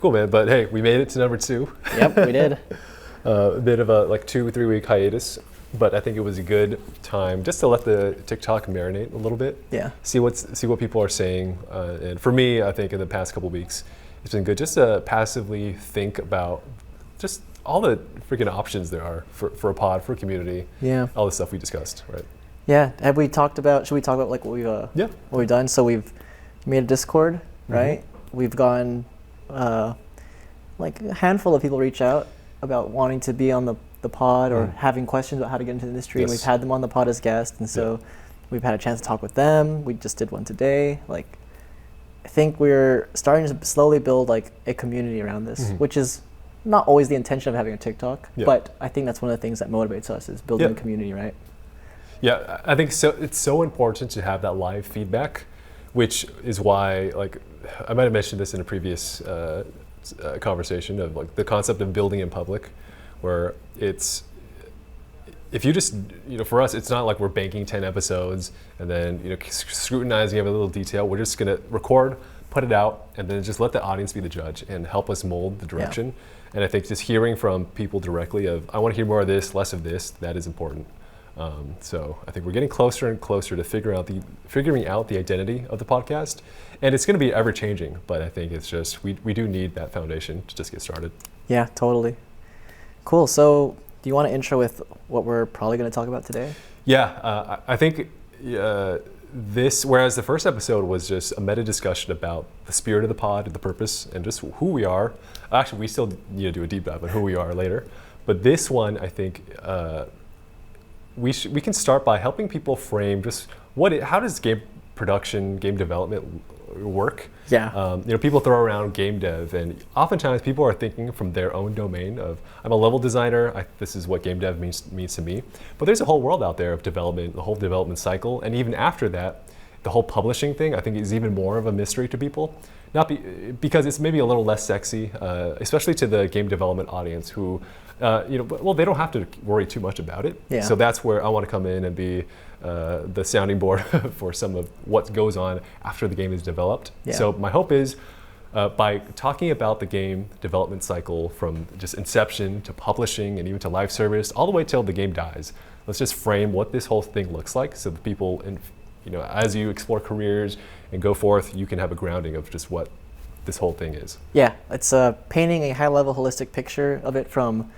Cool, man. But hey, we made it to number 2. Yep, we did. A bit of a 2-3 week hiatus, but I think it was a good time just to let the TikTok marinate a little bit. Yeah. See what people are saying. And for me, I think in the past couple weeks, it's been good just to passively think about just all the freaking options there are for a pod, for a community. Yeah. All the stuff we discussed, right? Yeah. Should we talk about like what we've done? So we've made a Discord, right? We've gone like a handful of people reach out about wanting to be on the pod or having questions about how to get into the industry. Yes. And we've had them on the pod as guests. And so we've had a chance to talk with them. We just did one today. Like, I think we're starting to slowly build like a community around this, which is not always the intention of having a TikTok, but I think that's one of the things that motivates us is building a community, right? Yeah, I think so. It's so important to have that live feedback, which is why, like, I might have mentioned this in a previous conversation of like the concept of building in public, where it's, if you just, for us, it's not like we're banking 10 episodes and then, scrutinizing every little detail. We're just gonna record, put it out, and then just let the audience be the judge and help us mold the direction. And I think just hearing from people directly of, I want to hear more of this, less of this, that is important. So I think we're getting closer and closer to figuring out the identity of the podcast. And it's going to be ever changing, but I think it's just, we do need that foundation to just get started. Yeah, totally. Cool. So do you want to intro with what we're probably going to talk about today? Yeah, I think whereas the first episode was just a meta discussion about the spirit of the pod, the purpose, and just who we are. Actually, we still need to do a deep dive on who we are later. But this one, I think, we can start by helping people frame just how does game production, game development work? Yeah. People throw around game dev, and oftentimes people are thinking from their own domain of, I'm a level designer, this is what game dev means to me. But there's a whole world out there of development, the whole development cycle, and even after that, the whole publishing thing, I think, is even more of a mystery to people. Because it's maybe a little less sexy, especially to the game development audience who, they don't have to worry too much about it. Yeah. So that's where I want to come in and be the sounding board for some of what goes on after the game is developed. Yeah. So my hope is by talking about the game development cycle from just inception to publishing and even to live service, all the way till the game dies, let's just frame what this whole thing looks like so that people, as you explore careers and go forth, you can have a grounding of just what this whole thing is. Yeah, it's painting a high-level holistic picture of it from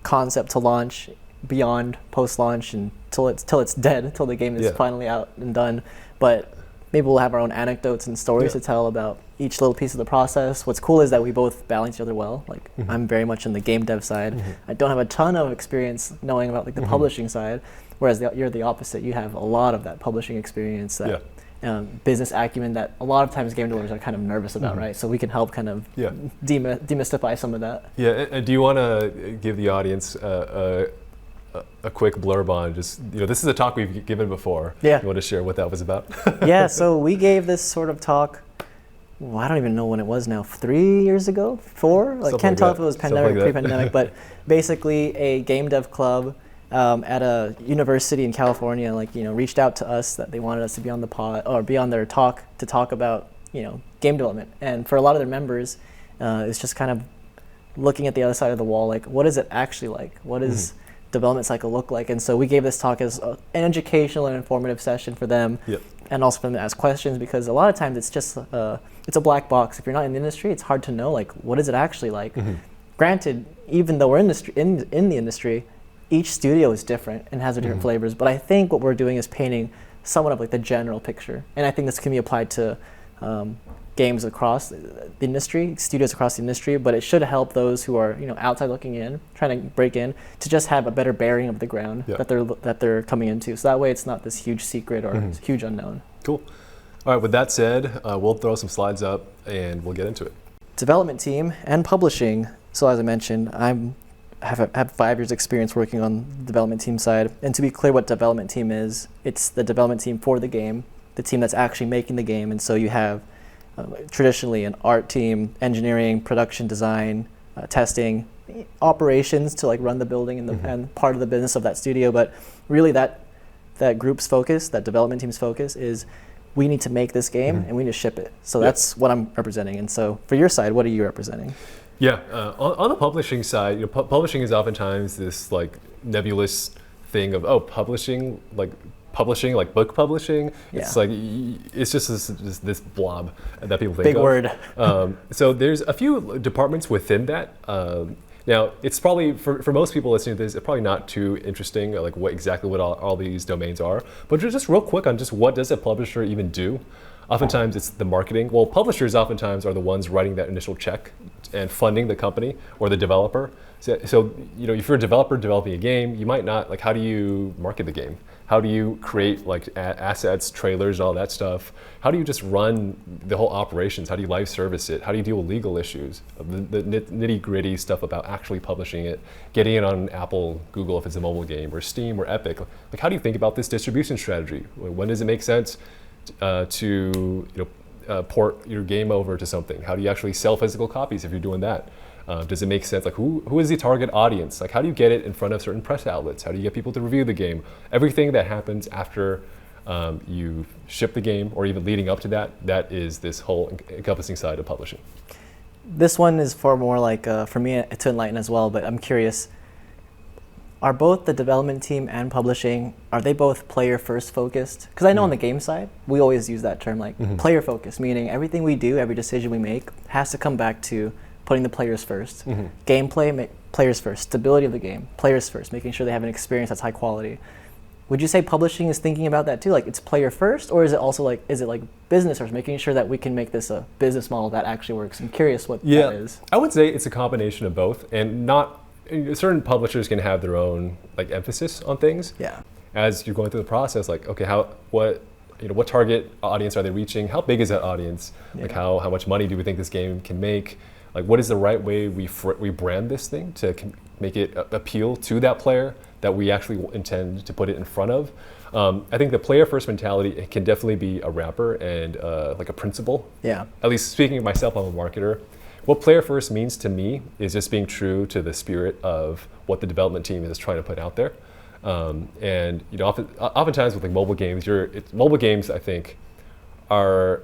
concept to launch, beyond post-launch, and till it's dead, till the game is finally out and done. But maybe we'll have our own anecdotes and stories to tell about each little piece of the process. What's cool is that we both balance each other well. Like, I'm very much in the game dev side. I don't have a ton of experience knowing about like the publishing side, whereas you're the opposite. You have a lot of that publishing experience, that business acumen that a lot of times game developers are kind of nervous about, right? So we can help kind of demystify some of that. Yeah, and do you want to give the audience a quick blurb on just, this is a talk we've given before. Yeah. You want to share what that was about? Yeah, so we gave this sort of talk, I don't even know when it was now, 3 years ago, 4? I can't tell if it was pandemic or pre-pandemic, but basically a game dev club at a university in California, reached out to us that they wanted us to be on the pod or be on their talk to talk about, game development. And for a lot of their members, it's just kind of looking at the other side of the wall, like, what is it actually like? What does development cycle look like? And so we gave this talk as an educational and informative session for them, and also for them to ask questions, because a lot of times it's just it's a black box. If you're not in the industry, it's hard to know, like, what is it actually like? Granted, even though we're in the industry, each studio is different and has their different flavors, but I think what we're doing is painting somewhat of like the general picture. And I think this can be applied to games across the industry, studios across the industry, but it should help those who are outside looking in, trying to break in, to just have a better bearing of the ground that they're coming into. So that way it's not this huge secret or huge unknown. Cool. All right, with that said, we'll throw some slides up and we'll get into it. Development team and publishing. So as I mentioned, I have 5 years experience working on the development team side. And to be clear what development team is, it's the development team for the game, the team that's actually making the game. And so you have traditionally an art team, engineering, production design, testing, operations to like run the building and part of the business of that studio. But really that group's focus, that development team's focus, is we need to make this game and we need to ship it. So that's what I'm representing. And so for your side, what are you representing? Yeah, on the publishing side, publishing is oftentimes this like nebulous thing of publishing like book publishing. Yeah. It's like it's just this blob that people think Big of. word. So there's a few departments within that. Now it's probably for most people listening to this, it's probably not too interesting, like what all these domains are. But just real quick on just what does a publisher even do? Oftentimes it's the marketing. Well, publishers oftentimes are the ones writing that initial check and funding the company or the developer. So if you're a developer developing a game, you might not, like, how do you market the game? How do you create like assets, trailers, and all that stuff? How do you just run the whole operations? How do you live service it? How do you deal with legal issues? The nitty gritty stuff about actually publishing it, getting it on Apple, Google if it's a mobile game, or Steam or Epic. Like, how do you think about this distribution strategy? When does it make sense to port your game over to something? How do you actually sell physical copies if you're doing that? Does it make sense? Like, who is the target audience? Like, how do you get it in front of certain press outlets? How do you get people to review the game? Everything that happens after you ship the game, or even leading up to that is this whole encompassing side of publishing. This one is for more like, for me to enlighten as well, but I'm curious, are both the development team and publishing, are they both player first focused? Because I know on the game side, we always use that term, like player focused, meaning everything we do, every decision we make has to come back to putting the players first. Gameplay, players first. Stability of the game, players first, making sure they have an experience that's high quality. Would you say publishing is thinking about that too? Like, it's player first, or is it also like, is it like business first, making sure that we can make this a business model that actually works? I'm curious what that is. I would say it's a combination of both, and certain publishers can have their own like emphasis on things. Yeah. As you're going through the process, like, okay, what target audience are they reaching? How big is that audience? Yeah. Like, how much money do we think this game can make? Like, what is the right way we brand this thing to make it appeal to that player that we actually intend to put it in front of? I think the player first mentality, it can definitely be a wrapper and like a principle. Yeah. At least speaking of myself, I'm a marketer. What player first means to me is just being true to the spirit of what the development team is trying to put out there. And oftentimes with like mobile games, I think, are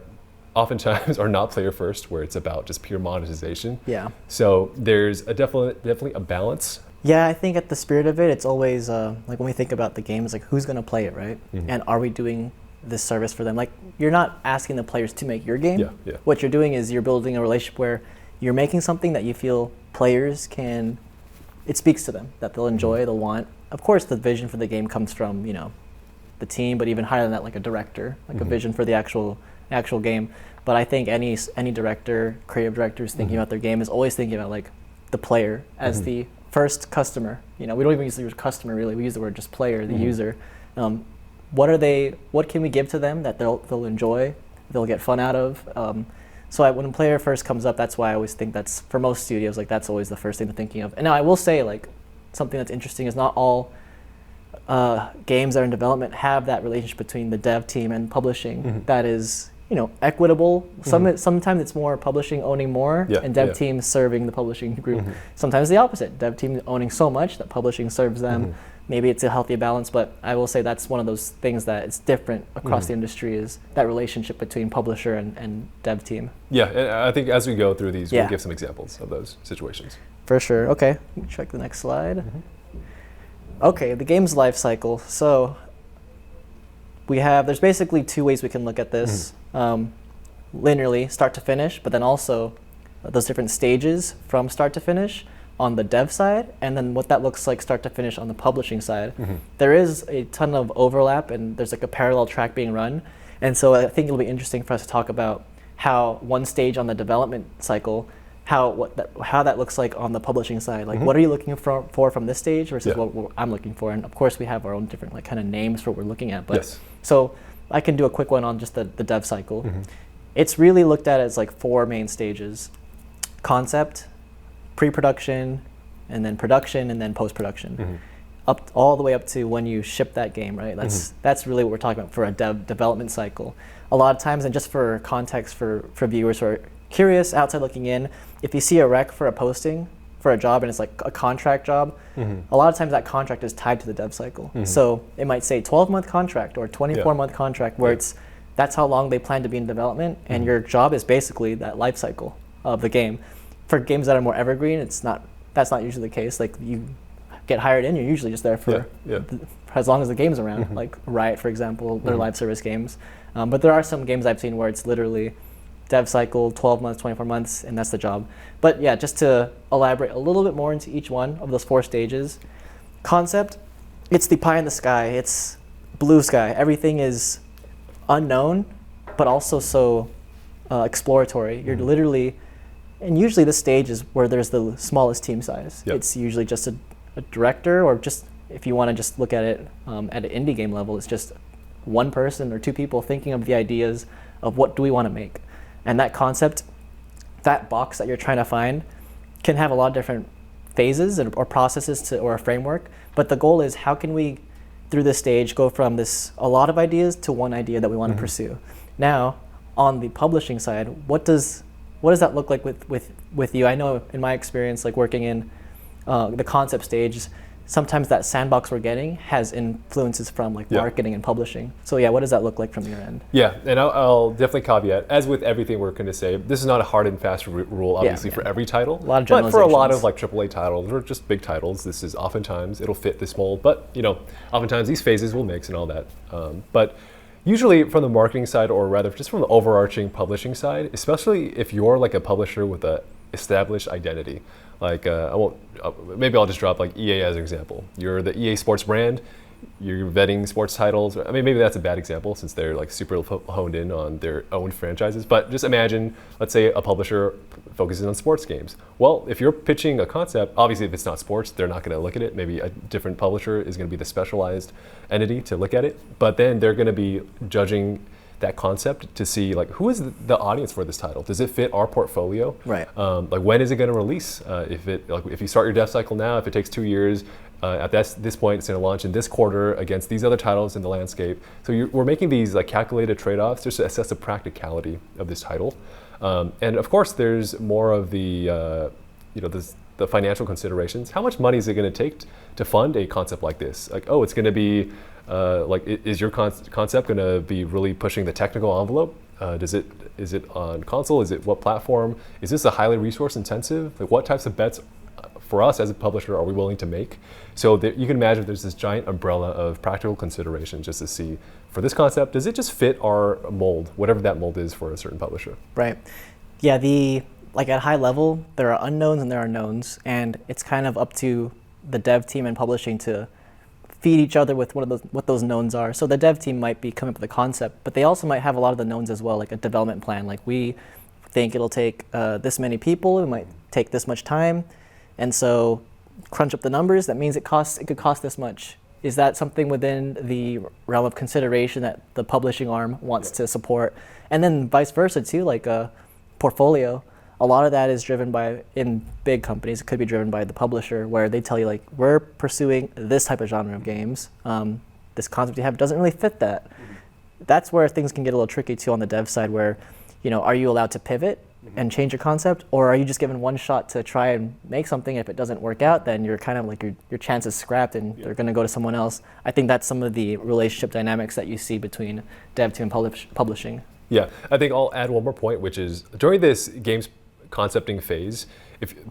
oftentimes are not player first, where it's about just pure monetization. Yeah. So there's definitely a balance. Yeah, I think at the spirit of it, it's always like when we think about the game, it's like, who's going to play it, right? And are we doing this service for them? Like, you're not asking the players to make your game. Yeah. What you're doing is you're building a relationship where you're making something that you feel players it speaks to them, that they'll enjoy, they'll want. Of course, the vision for the game comes from, the team, but even higher than that, like a director, like a vision for the actual game. But I think any director, creative director who's thinking about their game is always thinking about like the player as the first customer. We don't even use the word customer really. We use the word just player, the user. What can we give to them that they'll enjoy, they'll get fun out of? So when player first comes up, that's why I always think that's, for most studios, like that's always the first thing they're thinking of. And now I will say, like, something that's interesting is not all games that are in development have that relationship between the dev team and publishing that is, equitable. Sometimes it's more publishing owning more and dev team serving the publishing group. Sometimes the opposite, dev team owning so much that publishing serves them. Maybe it's a healthy balance, but I will say that's one of those things that it's different across the industry, is that relationship between publisher and dev team. Yeah, and I think as we go through these, we'll give some examples of those situations. For sure. Okay, check the next slide. Okay, the game's life cycle. So there's basically two ways we can look at this. Linearly, start to finish, but then also those different stages from start to finish on the dev side, and then what that looks like start to finish on the publishing side. There is a ton of overlap, and there's like a parallel track being run. And so I think it'll be interesting for us to talk about how one stage on the development cycle, how that looks like on the publishing side. Like, what are you looking for from this stage versus what I'm looking for? And of course, we have our own different like kind of names for what we're looking at. But so I can do a quick one on just the dev cycle. It's really looked at as like 4 main stages: concept, pre-production, and then production, and then post-production. Up all the way up to when you ship that game, right? That's really what we're talking about for a development cycle. A lot of times, and just for context for viewers who are curious, outside looking in, if you see a rec for a posting for a job and it's like a contract job, a lot of times that contract is tied to the dev cycle. So it might say 12-month contract or 24-month contract, where it's that's how long they plan to be in development, and your job is basically that life cycle of the game. For games that are more evergreen, that's not usually the case. Like you get hired in, you're usually just there for as long as the game's around. Like Riot, for example, their live service games. But there are some games I've seen where it's literally dev cycle, 12 months, 24 months, and that's the job. But yeah, just to elaborate a little bit more into each one of those 4 stages. Concept, it's the pie in the sky. It's blue sky. Everything is unknown, but also so exploratory. You're literally, and usually this stage is where there's the smallest team size. It's usually just a director, or just, if you want to just look at it at an indie game level, it's just one person or 2 people thinking of the ideas of what do we want to make. And that concept, that box that you're trying to find, can have a lot of different phases or processes or a framework. But the goal is, how can we, through this stage, go from a lot of ideas to one idea that we want to pursue. Now, on the publishing side, what does that look like with you? I know in my experience, like working in the concept stage, sometimes that sandbox we're getting has influences from like marketing and publishing. So yeah, what does that look like from your end? Yeah, and I'll definitely caveat, as with everything we're going to say, this is not a hard and fast rule, obviously, for every title. A lot of but for a lot of like AAA titles or just big titles, this is oftentimes, it'll fit this mold. But oftentimes these phases will mix and all that. But usually from the marketing side, or rather just from the overarching publishing side, especially if you're like a publisher with a established identity. Like maybe I'll just drop like EA as an example. You're the EA Sports brand, you're vetting sports titles. I mean, maybe that's a bad example since they're like super honed in on their own franchises. But just imagine, let's say a publisher focuses on sports games. Well, if you're pitching a concept, obviously if it's not sports, they're not going to look at it. Maybe a different publisher is going to be the specialized entity to look at it. But then they're going to be judging that concept to see like who is the audience for this title. Does it fit our portfolio? Right. Like when is it going to release? If you start your dev cycle now, if it takes 2 years, at this point it's going to launch in this quarter against these other titles in the landscape. So we're making these like calculated trade-offs just to assess the practicality of this title. And of course, there's more of the the financial considerations. How much money is it going to take to fund a concept like this? Like, it's going to be is your concept going to be really pushing the technical envelope? Is it on console? Is it what platform? Is this a highly resource intensive? Like, what types of bets for us as a publisher are we willing to make? So you can imagine there's this giant umbrella of practical considerations just to see, for this concept, does it just fit our mold, whatever that mold is for a certain publisher? Right. Yeah. Like at high level, there are unknowns and there are knowns, and it's kind of up to the dev team and publishing to feed each other with what those knowns are. So the dev team might be coming up with a concept, but they also might have a lot of the knowns as well, like a development plan. Like, we think it'll take this many people, it might take this much time, and so crunch up the numbers. That means it could cost this much. Is that something within the realm of consideration that the publishing arm wants to support? And then vice versa too, like a portfolio. A lot of that is driven by, in big companies, it could be driven by the publisher, where they tell you, like, we're pursuing this type of genre of games. This concept you have doesn't really fit that. That's where things can get a little tricky too on the dev side, where, are you allowed to pivot and change your concept, or are you just given one shot to try and make something? If it doesn't work out, then you're kind of like your chance is scrapped and they're going to go to someone else. I think that's some of the relationship dynamics that you see between dev team and publishing. Yeah, I think I'll add one more point, which is during this game's concepting phase,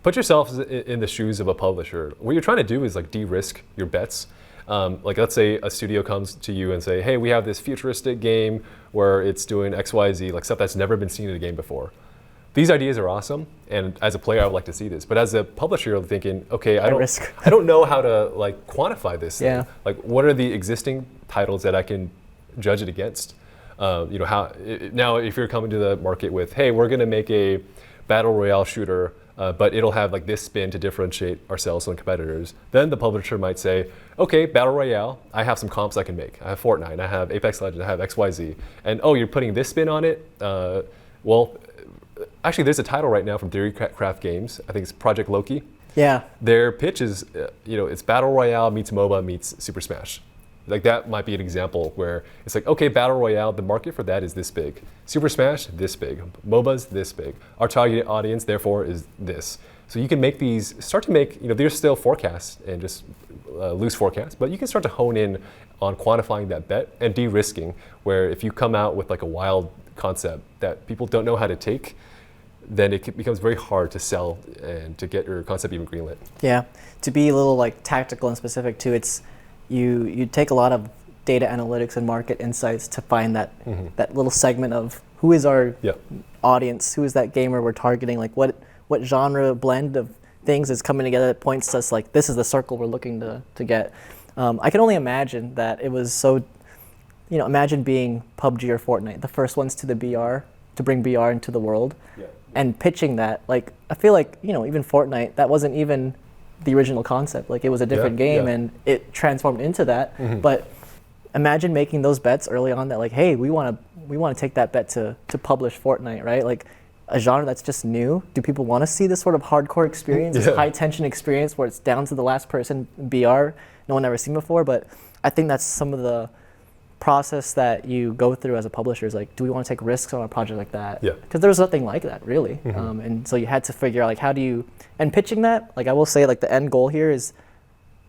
put yourself in the shoes of a publisher. What you're trying to do is like de-risk your bets. Like, let's say a studio comes to you and say, hey, we have this futuristic game where it's doing XYZ, like stuff that's never been seen in a game before. These ideas are awesome, and as a player, I would like to see this. But as a publisher, you're thinking, okay, I don't know how to like quantify this. Yeah. Thing. Like, what are the existing titles that I can judge it against? Now, if you're coming to the market with, hey, we're going to make a battle royale shooter, but it'll have like this spin to differentiate ourselves from competitors, then the publisher might say, okay, battle royale, I have some comps I can make. I have Fortnite, I have Apex Legends, I have XYZ. And you're putting this spin on it? Well, actually there's a title right now from Theorycraft Games, I think it's Project Loki. Yeah. Their pitch is, it's battle royale meets MOBA meets Super Smash. Like that might be an example where it's like, okay, Battle Royale, the market for that is this big. Super Smash, this big. MOBA's this big. Our target audience, therefore, is this. So you can make these, start to make, there's still forecasts and just loose forecasts, but you can start to hone in on quantifying that bet and de-risking, where if you come out with like a wild concept that people don't know how to take, then it becomes very hard to sell and to get your concept even greenlit. Yeah, to be a little like tactical and specific too, it's you take a lot of data analytics and market insights to find that that little segment of who is our audience, who is that gamer we're targeting, like what genre blend of things is coming together that points to us like this is the circle we're looking to get. I can only imagine that it was so, imagine being PUBG or Fortnite, the first ones to the BR, to bring BR into the world. And pitching that, like, I feel like, even Fortnite, that wasn't even the original concept. Like, it was a different game and it transformed into that. But imagine making those bets early on that, like, hey, we want to take that bet to publish Fortnite, right? Like, a genre that's just new. Do people want to see this sort of hardcore experience, this high tension experience where it's down to the last person BR, no one ever seen before? But I think that's some of the process that you go through as a publisher is like, do we want to take risks on a project like that? Because there was nothing like that really. And so you had to figure out like how do you, and pitching that, like I will say like the end goal here is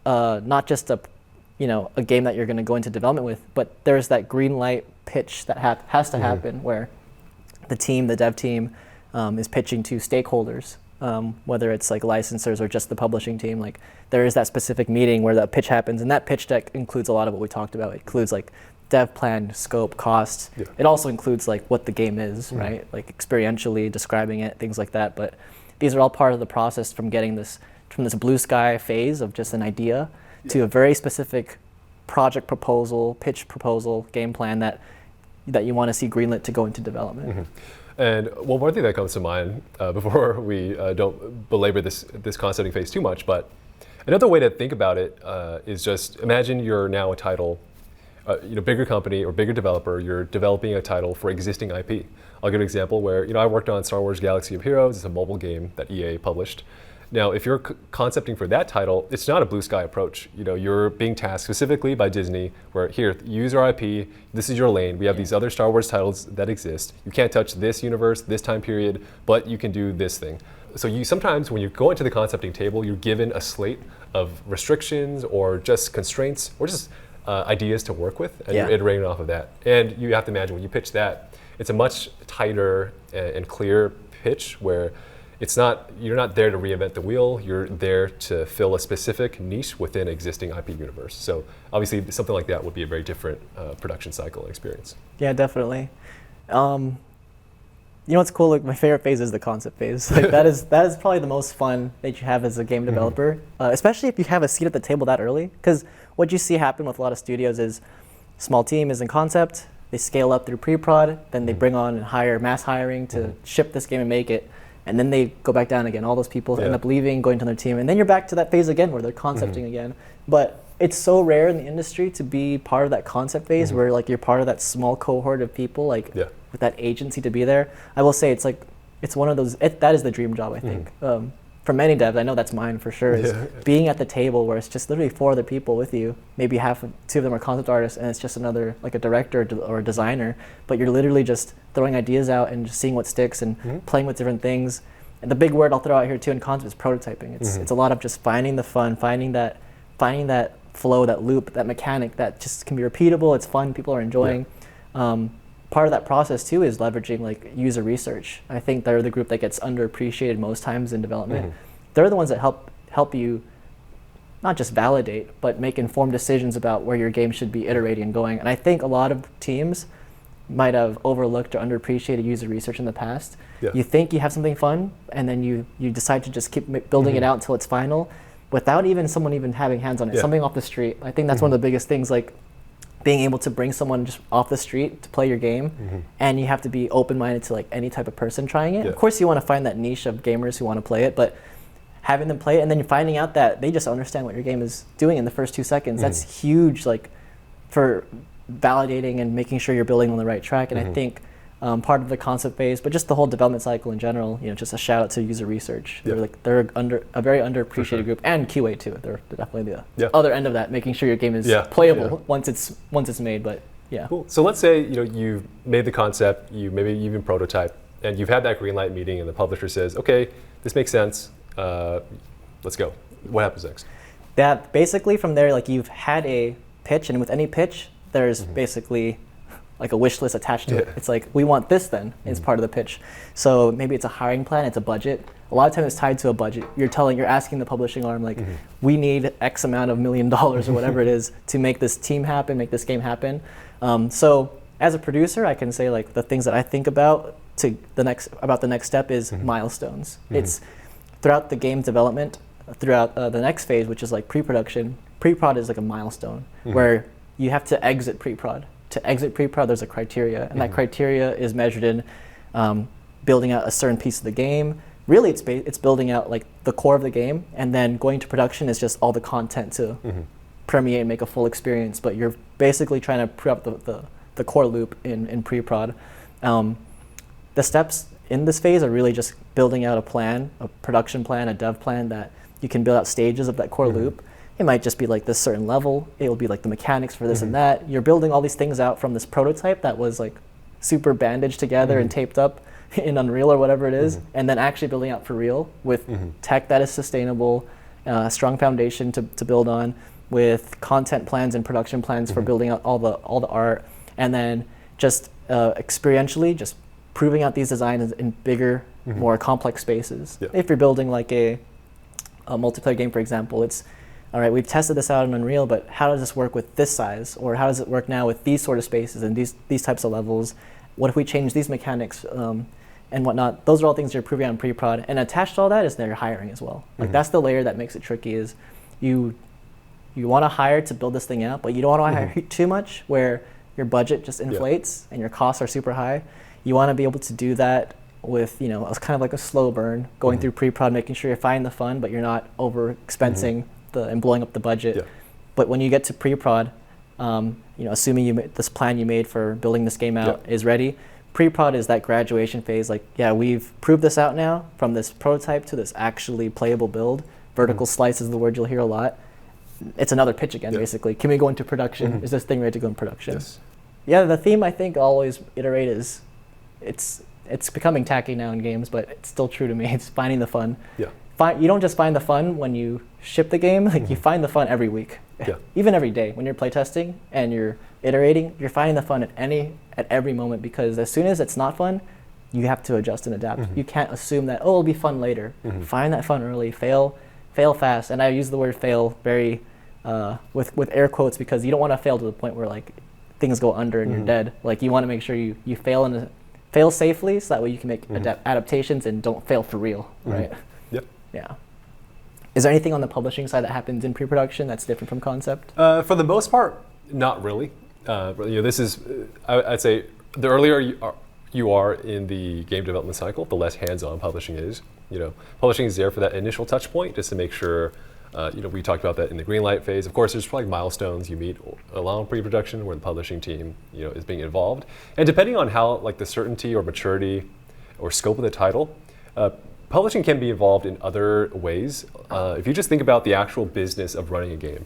not just a game that you're going to go into development with, but there's that Greenlight pitch that has to happen where the dev team is pitching to stakeholders, whether it's like licensors or just the publishing team. Like there is that specific meeting where that pitch happens, and that pitch deck includes a lot of what we talked about. It includes like dev plan, scope, cost. It also includes like what the game is, right? Like experientially describing it, things like that. But these are all part of the process from getting this blue sky phase of just an idea to a very specific project proposal, pitch proposal, game plan that you want to see greenlit to go into development. And one thing that comes to mind before we don't belabor this concepting phase too much, but another way to think about it is just imagine you're now a title, bigger company or bigger developer, you're developing a title for existing IP. I'll give an example where I worked on Star Wars Galaxy of Heroes. It's a mobile game that EA published. Now, if you're concepting for that title, it's not a blue sky approach. You're being tasked specifically by Disney, where here, use our IP, this is your lane. We have these other Star Wars titles that exist. You can't touch this universe, this time period, but you can do this thing. So you sometimes, when you go into the concepting table, you're given a slate of restrictions or just constraints or just ideas to work with, and you're iterating off of that. And you have to imagine when you pitch that, it's a much tighter and clear pitch where you're not there to reinvent the wheel, you're there to fill a specific niche within an existing IP universe. So obviously something like that would be a very different production cycle experience. Yeah, definitely. What's cool, like my favorite phase is the concept phase. Like that is probably the most fun that you have as a game developer, especially if you have a seat at the table that early. Because what you see happen with a lot of studios is small team is in concept, they scale up through pre-prod, then they bring on and hire mass hiring to ship this game and make it. And then they go back down again. All those people end up leaving, going to their team. And then you're back to that phase again where they're concepting again. But it's so rare in the industry to be part of that concept phase where like you're part of that small cohort of people like with that agency to be there. I will say it's one of those, that is the dream job, I think. For many devs, I know that's mine for sure, is being at the table where it's just literally 4 other people with you. Maybe 2 of them are concept artists and it's just another, like a director or a designer, but you're literally just throwing ideas out and just seeing what sticks and playing with different things. And the big word I'll throw out here too in concept is prototyping. It's a lot of just finding the fun, finding that flow, that loop, that mechanic that just can be repeatable, it's fun, people are enjoying. Part of that process too is leveraging like user research. I think they're the group that gets underappreciated most times in development. They're the ones that help you not just validate, but make informed decisions about where your game should be iterating and going. And I think a lot of teams might have overlooked or underappreciated user research in the past. You think you have something fun, and then you decide to just keep building it out until it's final, without someone even having hands on it, something off the street. I think that's one of the biggest things, like being able to bring someone just off the street to play your game, and you have to be open-minded to like any type of person trying it. Of course, you want to find that niche of gamers who want to play it, but having them play it and then you're finding out that they just understand what your game is doing in the first 2 seconds, that's huge, like for validating and making sure you're building on the right track. And I think part of the concept phase, but just the whole development cycle in general. Just a shout out to user research. They're a very underappreciated group, and QA too. They're definitely the other end of that, making sure your game is playable once it's made. But yeah. Cool. So let's say you've made the concept, you maybe even prototype, and you've had that Greenlight meeting, and the publisher says, okay, this makes sense. Let's go. What happens next? That basically from there, you've had a pitch, and with any pitch, there's basically like a wish list attached to it. It's like, we want this then, it's part of the pitch. So maybe it's a hiring plan, it's a budget. A lot of times it's tied to a budget. You're asking the publishing arm, we need X amount of $1 million or whatever it is to make this team happen, make this game happen. So as a producer, I can say the things that I think about the next step is milestones. It's throughout the game development, throughout the next phase, which is pre-production. Pre-prod is a milestone where you have to exit pre-prod. To exit pre-prod, there's a criteria, and that criteria is measured in building out a certain piece of the game. Really, it's building out the core of the game, and then going to production is just all the content to permeate and make a full experience. But you're basically trying to prep the core loop in pre-prod. The steps in this phase are really just building out a plan, a production plan, a dev plan that you can build out stages of that core loop. It might just be this certain level. It will be the mechanics for this and that. You're building all these things out from this prototype that was super bandaged together and taped up in Unreal or whatever it is, and then actually building out for real with tech that is sustainable, strong foundation to build on, with content plans and production plans for building out all the art, and then just experientially just proving out these designs in bigger, more complex spaces. If you're building a multiplayer game, for example, it's all right, we've tested this out in Unreal, but how does this work with this size? Or how does it work now with these sort of spaces and these types of levels? What if we change these mechanics and whatnot? Those are all things you're proving on pre-prod. And attached to all that is their hiring as well. That's the layer that makes it tricky, is you want to hire to build this thing out, but you don't want to hire too much where your budget just inflates and your costs are super high. You want to be able to do that with, it's kind of a slow burn, going through pre-prod, making sure you're finding the fun, but you're not over-expensing and blowing up the budget. But when you get to pre-prod, assuming this plan you made for building this game out is ready, pre-prod is that graduation phase. We've proved this out now from this prototype to this actually playable build. Vertical slice is the word you'll hear a lot. It's another pitch again, basically. Can we go into production? Is this thing ready to go in production? Yes. Yeah, the theme I think I'll always iterate is it's becoming tacky now in games, but it's still true to me. It's finding the fun. You don't just find the fun when you ship the game, you find the fun every week. Even every day. When you're playtesting and you're iterating, you're finding the fun at every moment, because as soon as it's not fun, you have to adjust and adapt. You can't assume that, it'll be fun later. Find that fun early, fail fast. And I use the word fail very with air quotes, because you don't want to fail to the point where things go under and you're dead. You want to make sure you fail safely, so that way you can make adaptations and don't fail for real, right? Yeah. Is there anything on the publishing side that happens in pre-production that's different from concept? For the most part, not really. This is, I'd say, the earlier you are in the game development cycle, the less hands-on publishing is. Publishing is there for that initial touch point, just to make sure. We talked about that in the Greenlight phase. Of course, there's probably milestones you meet along pre-production where the publishing team, is being involved, and depending on how the certainty or maturity or scope of the title. Publishing can be involved in other ways. If you just think about the actual business of running a game,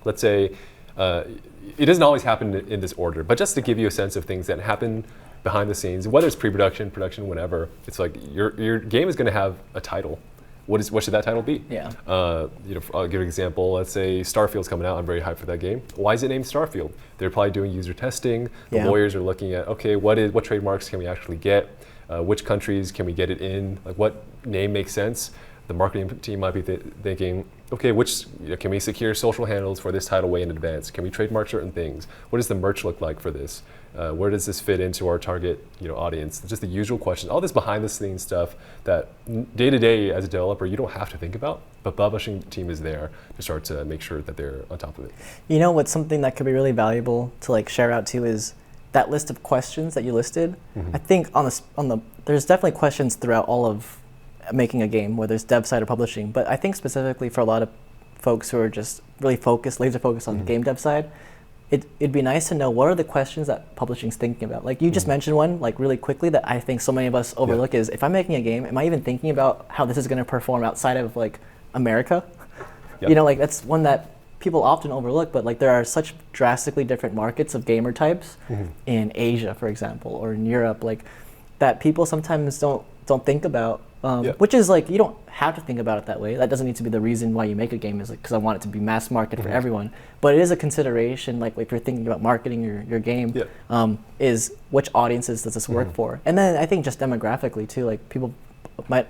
let's say it doesn't always happen in this order, but just to give you a sense of things that happen behind the scenes, whether it's pre-production, production, whatever, it's your game is going to have a title. What should that title be? I'll give an example. Let's say Starfield's coming out. I'm very hyped for that game. Why is it named Starfield? They're probably doing user testing. The lawyers are looking at, okay, what trademarks can we actually get? Which countries can we get it in? What name makes sense? The marketing team might be thinking, okay, can we secure social handles for this title way in advance? Can we trademark certain things? What does the merch look like for this? Where does this fit into our target audience? Just the usual questions. All this behind the scenes stuff that day to day as a developer you don't have to think about, but publishing team is there to start to make sure that they're on top of it. What's something that could be really valuable to share out to is that list of questions that you listed. I think there's definitely questions throughout all of making a game, whether it's dev side or publishing. But I think specifically for a lot of folks who are just really laser focused on the game dev side, it'd be nice to know what are the questions that publishing's thinking about. Like you just mentioned one, like really quickly, that I think so many of us overlook is, if I'm making a game, am I even thinking about how this is going to perform outside of like America? You know, like that's one that people often overlook, but like there are such drastically different markets of gamer types in Asia, for example, or in Europe, like that people sometimes don't think about. Which is like, you don't have to think about it that way. That doesn't need to be the reason why you make a game, is like because I want it to be mass market for everyone. But it is a consideration, like if you're thinking about marketing your game, is which audiences does this work for? And then I think just demographically too, like people might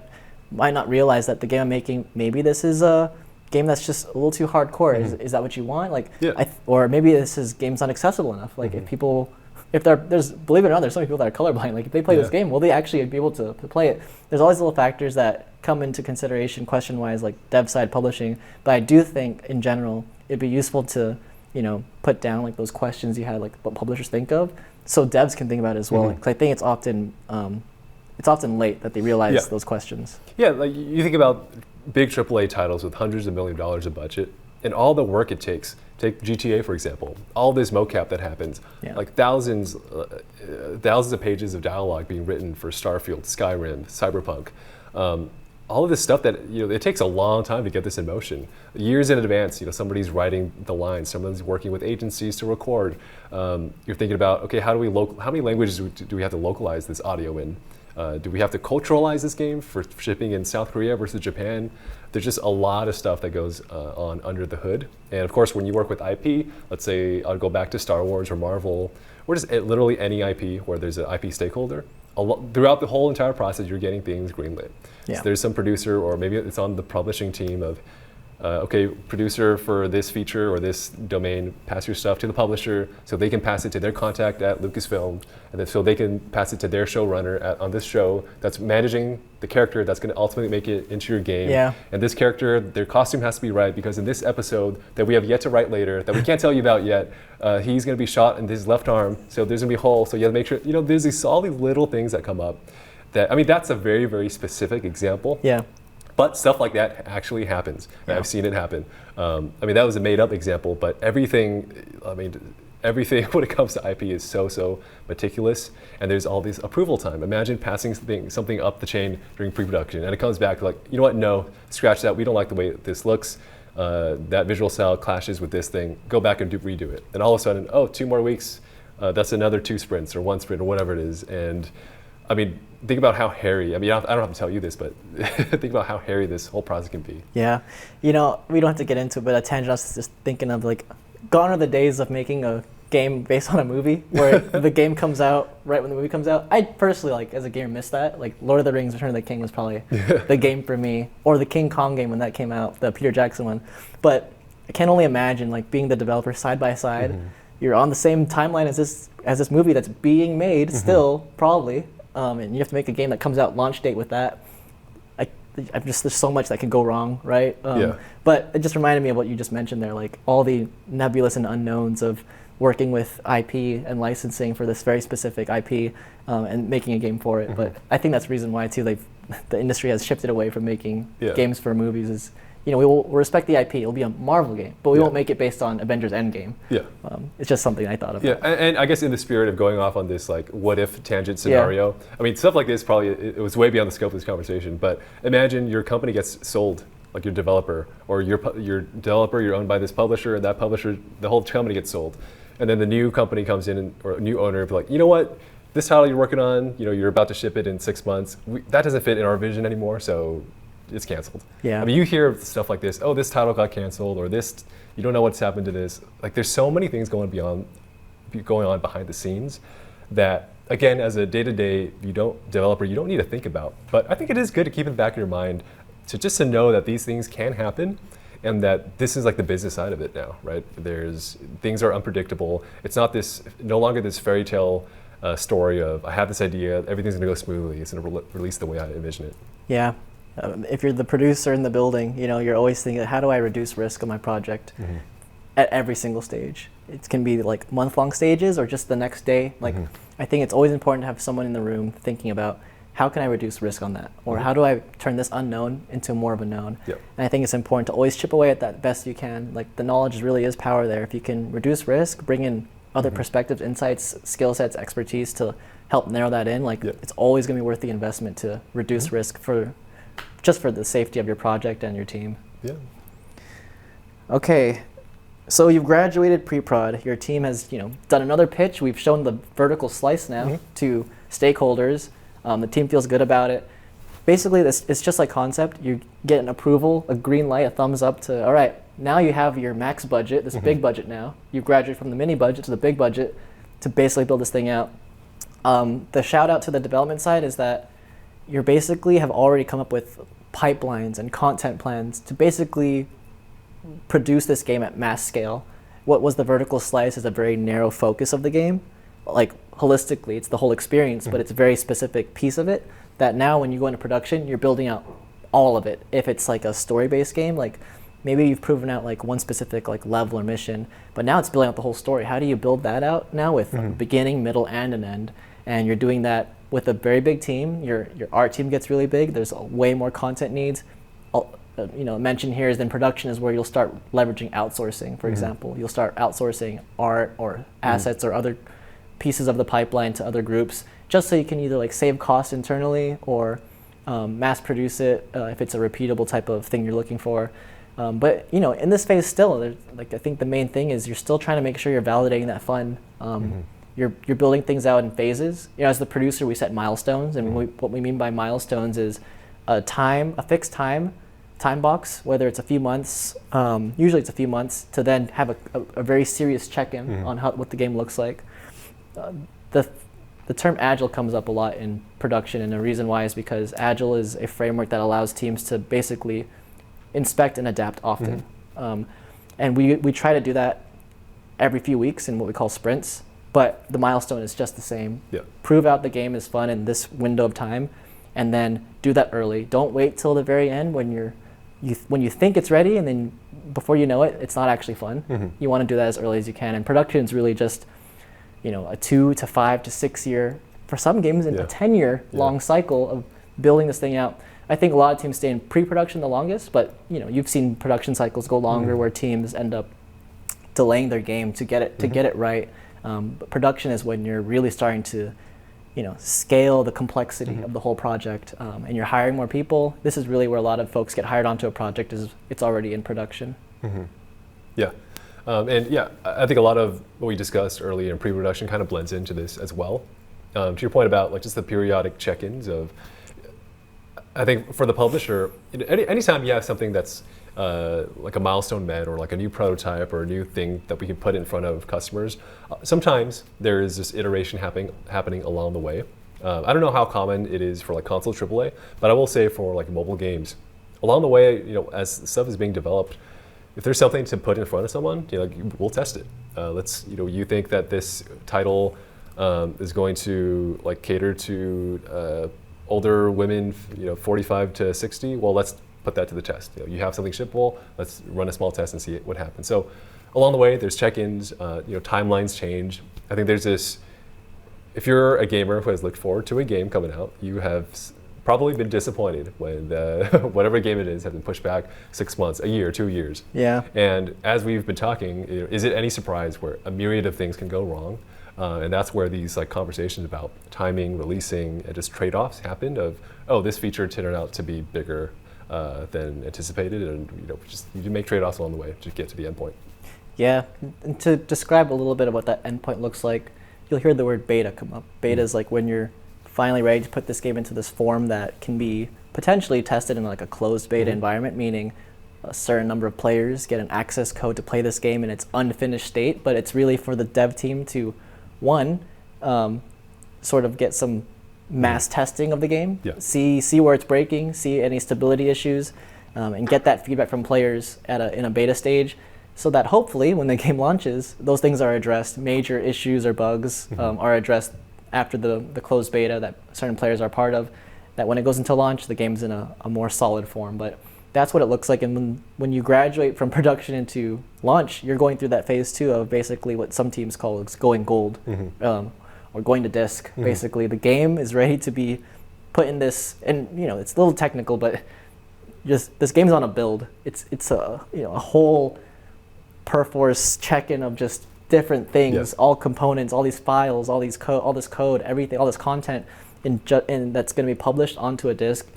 not realize that the game I'm making, maybe this is a game that's just a little too hardcore. Is that what you want? Like, or maybe this game's not accessible enough. Like if there's believe it or not, there's so many people that are colorblind. Like if they play this game, will they actually be able to play it? There's all these little factors that come into consideration question-wise, like dev side publishing. But I do think in general it'd be useful to, you know, put down like those questions you had, like what publishers think of, so devs can think about it as well. Because I think it's often late that they realize those questions. Yeah, like you think about big AAA titles with hundreds of $millions of budget, and all the work it takes. Take GTA, for example. All this mocap that happens, like thousands of pages of dialogue being written for Starfield, Skyrim, Cyberpunk. All of this stuff that, you know, it takes a long time to get this in motion. Years in advance, you know, somebody's writing the lines, someone's working with agencies to record. You're thinking about, okay, how many languages do we have to localize this audio in? Do we have to culturalize this game for shipping in South Korea versus Japan? There's just a lot of stuff that goes on under the hood. And of course, when you work with IP, let's say I'll go back to Star Wars or Marvel, or just literally any IP where there's an IP stakeholder. Throughout the whole entire process, you're getting things greenlit. So there's some producer, or maybe it's on the publishing team of, okay, producer for this feature or this domain, pass your stuff to the publisher so they can pass it to their contact at Lucasfilm, and then so they can pass it to their showrunner on this show that's managing the character that's going to ultimately make it into your game. And this character, their costume has to be right, because in this episode that we have yet to write later, that we can't tell you about yet, he's going to be shot in his left arm, so there's going to be a hole, so you have to make sure, you know, there's all these little things that come up. That, I mean, that's a very, very specific example. But stuff like that actually happens. And I've seen it happen. I mean, that was a made up example, but everything when it comes to IP is so meticulous, and there's all this approval time. Imagine passing something up the chain during pre-production, and it comes back like, you know what, no, scratch that, we don't like the way this looks. That visual style clashes with this thing, go back and redo it. And all of a sudden, 2 more weeks, that's another 2 sprints or 1 sprint or whatever it is. And I mean, think about how hairy, I mean, I don't have to tell you this, but think about how hairy this whole process can be. Yeah, you know, we don't have to get into it, but a tangent, I was just thinking of like, gone are the days of making a game based on a movie, where the game comes out right when the movie comes out. I personally, like, as a gamer, miss that. Like, Lord of the Rings, Return of the King was probably the game for me, or the King Kong game when that came out, the Peter Jackson one. But I can only imagine, like, being the developer side by side. You're on the same timeline as this movie that's being made still, probably. And you have to make a game that comes out launch date with that. There's so much that could go wrong, right? But it just reminded me of what you just mentioned there, like all the nebulous and unknowns of working with IP and licensing for this very specific IP and making a game for it. But I think that's the reason why too, the industry has shifted away from making games for movies. Is, you know, we'll respect the IP. It'll be a Marvel game, but we won't make it based on Avengers Endgame. It's just something I thought of. And I guess in the spirit of going off on this like what if tangent scenario, I mean, stuff like this probably, it was way beyond the scope of this conversation, but imagine your company gets sold, like your developer, or your developer, you're owned by this publisher, and that publisher, the whole company gets sold. And then the new company comes in, or a new owner, be like, you know what, this title you're working on, you know, you're about to ship it in 6 months. That doesn't fit in our vision anymore, so it's canceled. I mean, you hear stuff like this, oh, this title got canceled, or this, you don't know what's happened to this. Like, there's so many things going on behind the scenes that, again, as a day-to-day developer, you don't need to think about. But I think it is good to keep in the back of your mind to know that these things can happen, and that this is like the business side of it now, right? Things are unpredictable. It's no longer this fairy tale story of, I have this idea, everything's gonna go smoothly, it's gonna release the way I envision it. If you're the producer in the building, you know, you're always thinking, how do I reduce risk of my project at every single stage? It can be like month-long stages or just the next day. Like, I think it's always important to have someone in the room thinking about how can I reduce risk on that? Or how do I turn this unknown into more of a known? Yep. And I think it's important to always chip away at that best you can. Like the knowledge really is power there. If you can reduce risk, bring in other perspectives, insights, skill sets, expertise to help narrow that in, like it's always going to be worth the investment to reduce risk just for the safety of your project and your team. Yeah. Okay. So you've graduated pre-prod. Your team has, done another pitch. We've shown the vertical slice now to stakeholders. The team feels good about it. Basically, it's just like concept. You get an approval, a green light, a thumbs up to, all right, now you have your max budget, this big budget now. You've graduated from the mini budget to the big budget to basically build this thing out. The shout out to the development side is that you basically have already come up with pipelines and content plans to basically produce this game at mass scale. What was the vertical slice is a very narrow focus of the game. Like holistically, it's the whole experience, but it's a very specific piece of it that now when you go into production, you're building out all of it. If it's like a story-based game, like maybe you've proven out like one specific like level or mission, but now it's building out the whole story. How do you build that out now with a beginning, middle, and an end? And you're doing that with a very big team. Your art team gets really big. There's way more content needs. Mention here is then production is where you'll start leveraging outsourcing. For example, you'll start outsourcing art or assets or other pieces of the pipeline to other groups, just so you can either like save costs internally or mass produce it if it's a repeatable type of thing you're looking for. But in this phase still, I think the main thing is you're still trying to make sure you're validating that fund. You're building things out in phases. As the producer, we set milestones, and what we mean by milestones is a fixed time box, whether it's a few months, usually it's a few months, to then have a very serious check-in on what the game looks like. The term agile comes up a lot in production, and the reason why is because agile is a framework that allows teams to basically inspect and adapt often. And we try to do that every few weeks in what we call sprints, but the milestone is just the same. Yeah. Prove out the game is fun in this window of time, and then do that early. Don't wait till the very end when you think it's ready, and then before you know it, it's not actually fun. You want to do that as early as you can. And production is really just a 2 to 5 to 6 year, for some games, a 10-year long cycle of building this thing out. I think a lot of teams stay in pre-production the longest, but you've seen production cycles go longer where teams end up delaying their game to get it right. But production is when you're really starting to scale the complexity of the whole project, and you're hiring more people. This is really where a lot of folks get hired onto a project, is it's already in production. Yeah. I think a lot of what we discussed earlier in pre-production kind of blends into this as well. To your point about like just the periodic check-ins of, I think for the publisher, anytime you have something that's like a milestone met or like a new prototype or a new thing that we can put in front of customers, sometimes there is this iteration happening along the way. I don't know how common it is for like console AAA, but I will say for like mobile games, along the way, as stuff is being developed, if there's something to put in front of someone, we'll test it. You think that this title is going to like cater to older women, 45 to 60. Well, let's put that to the test. You have something shippable. Let's run a small test and see what happens. So, along the way, there's check-ins. Timelines change. I think there's this. If you're a gamer who has looked forward to a game coming out, you have probably been disappointed when whatever game it is has been pushed back 6 months, a year, 2 years. Yeah. And as we've been talking, is it any surprise where a myriad of things can go wrong? And that's where these like conversations about timing, releasing, and just trade-offs happened. Of this feature turned out to be bigger than anticipated, and you make trade-offs along the way to get to the endpoint. Yeah, and to describe a little bit of what that endpoint looks like, you'll hear the word beta come up. Beta is like when you're finally ready to put this game into this form that can be potentially tested in like a closed beta environment, meaning a certain number of players get an access code to play this game in its unfinished state, but it's really for the dev team to, sort of get some mass testing of the game, see where it's breaking, see any stability issues, and get that feedback from players in a beta stage, so that hopefully when the game launches, those things are addressed. Major issues or bugs are addressed after the closed beta that certain players are part of, that when it goes into launch, the game's in a more solid form. But that's what it looks like. And when you graduate from production into launch, you're going through that phase too of basically what some teams call going gold, or going to disk. Basically, the game is ready to be put in this, and it's a little technical, but just this game's on a build. It's a a whole perforce check-in of just different things, all components, all these files, all this code, everything, all this content, and that's going to be published onto a disk.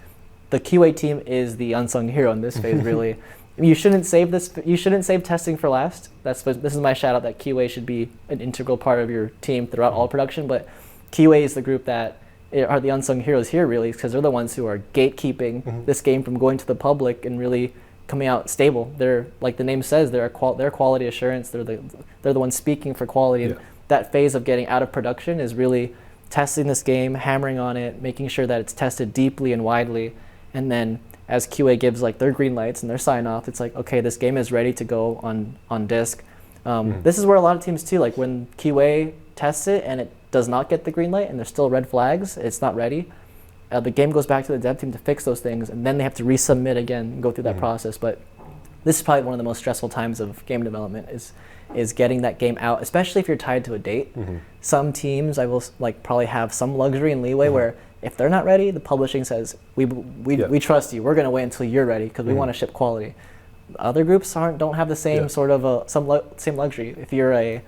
The QA team is the unsung hero in this phase, really. You shouldn't save this. You shouldn't save testing for last. This is my shout out that QA should be an integral part of your team throughout all production. But QA is the group that are the unsung heroes here, really, because they're the ones who are gatekeeping this game from going to the public and really coming out stable. They're, like the name says, they're quality assurance. They're the ones speaking for quality. And that phase of getting out of production is really testing this game, hammering on it, making sure that it's tested deeply and widely, and then as QA gives like their green lights and their sign off, it's like, okay, this game is ready to go on disk. This is where a lot of teams too, like when QA tests it and it does not get the green light and there's still red flags, it's not ready. The game goes back to the dev team to fix those things, and then they have to resubmit again and go through that process. But this is probably one of the most stressful times of game development is getting that game out, especially if you're tied to a date. Some teams I will probably have some luxury and leeway where if they're not ready, the publishing says we trust you. We're going to wait until you're ready because we want to ship quality. Other groups don't have the same sort of same luxury. If you're a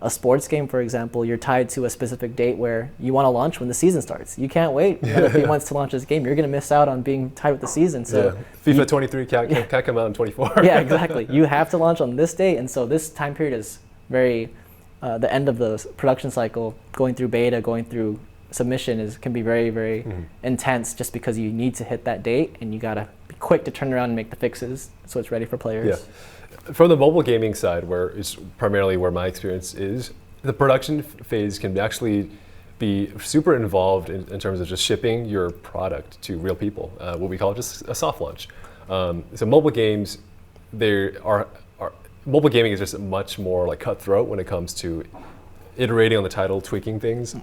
sports game, for example, you're tied to a specific date where you want to launch when the season starts. You can't wait another few months to launch this game. You're going to miss out on being tied with the season. So FIFA 23 can't come out in 24. Yeah, exactly. You have to launch on this date, and so this time period is very the end of the production cycle. Going through beta, going through submission can be very, very intense, just because you need to hit that date and you got to be quick to turn around and make the fixes so it's ready for players. Yeah. From the mobile gaming side, where it's primarily where my experience is, the production phase can actually be super involved in terms of just shipping your product to real people, what we call just a soft launch. So mobile games, mobile gaming is just much more like cutthroat when it comes to iterating on the title, tweaking things.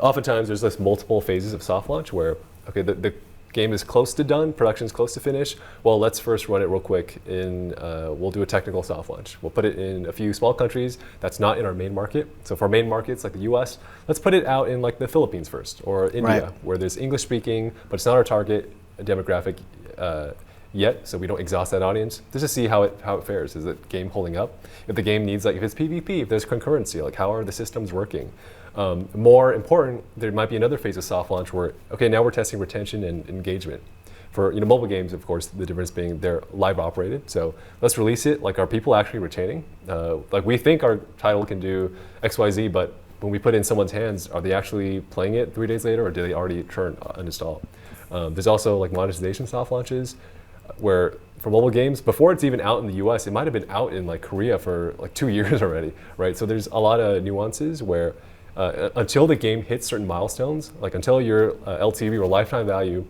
Oftentimes there's this multiple phases of soft launch where, okay, the game is close to done, production's close to finish. Well, let's first run it real quick we'll do a technical soft launch. We'll put it in a few small countries that's not in our main market. So for main markets like the US, let's put it out in like the Philippines first, or India, where there's English speaking, but it's not our target demographic yet, so we don't exhaust that audience. Just to see how it fares. Is the game holding up? If the game needs, if it's PvP, if there's concurrency, how are the systems working? More important, there might be another phase of soft launch where, okay, now we're testing retention and engagement. For mobile games, of course, the difference being they're live operated. So let's release it. Are people actually retaining? We think our title can do X, Y, Z, but when we put it in someone's hands, are they actually playing it 3 days later, or do they already uninstall? There's also monetization soft launches, where for mobile games, before it's even out in the US, it might have been out in Korea for 2 years already, right? So there's a lot of nuances where until the game hits certain milestones, until your LTV or lifetime value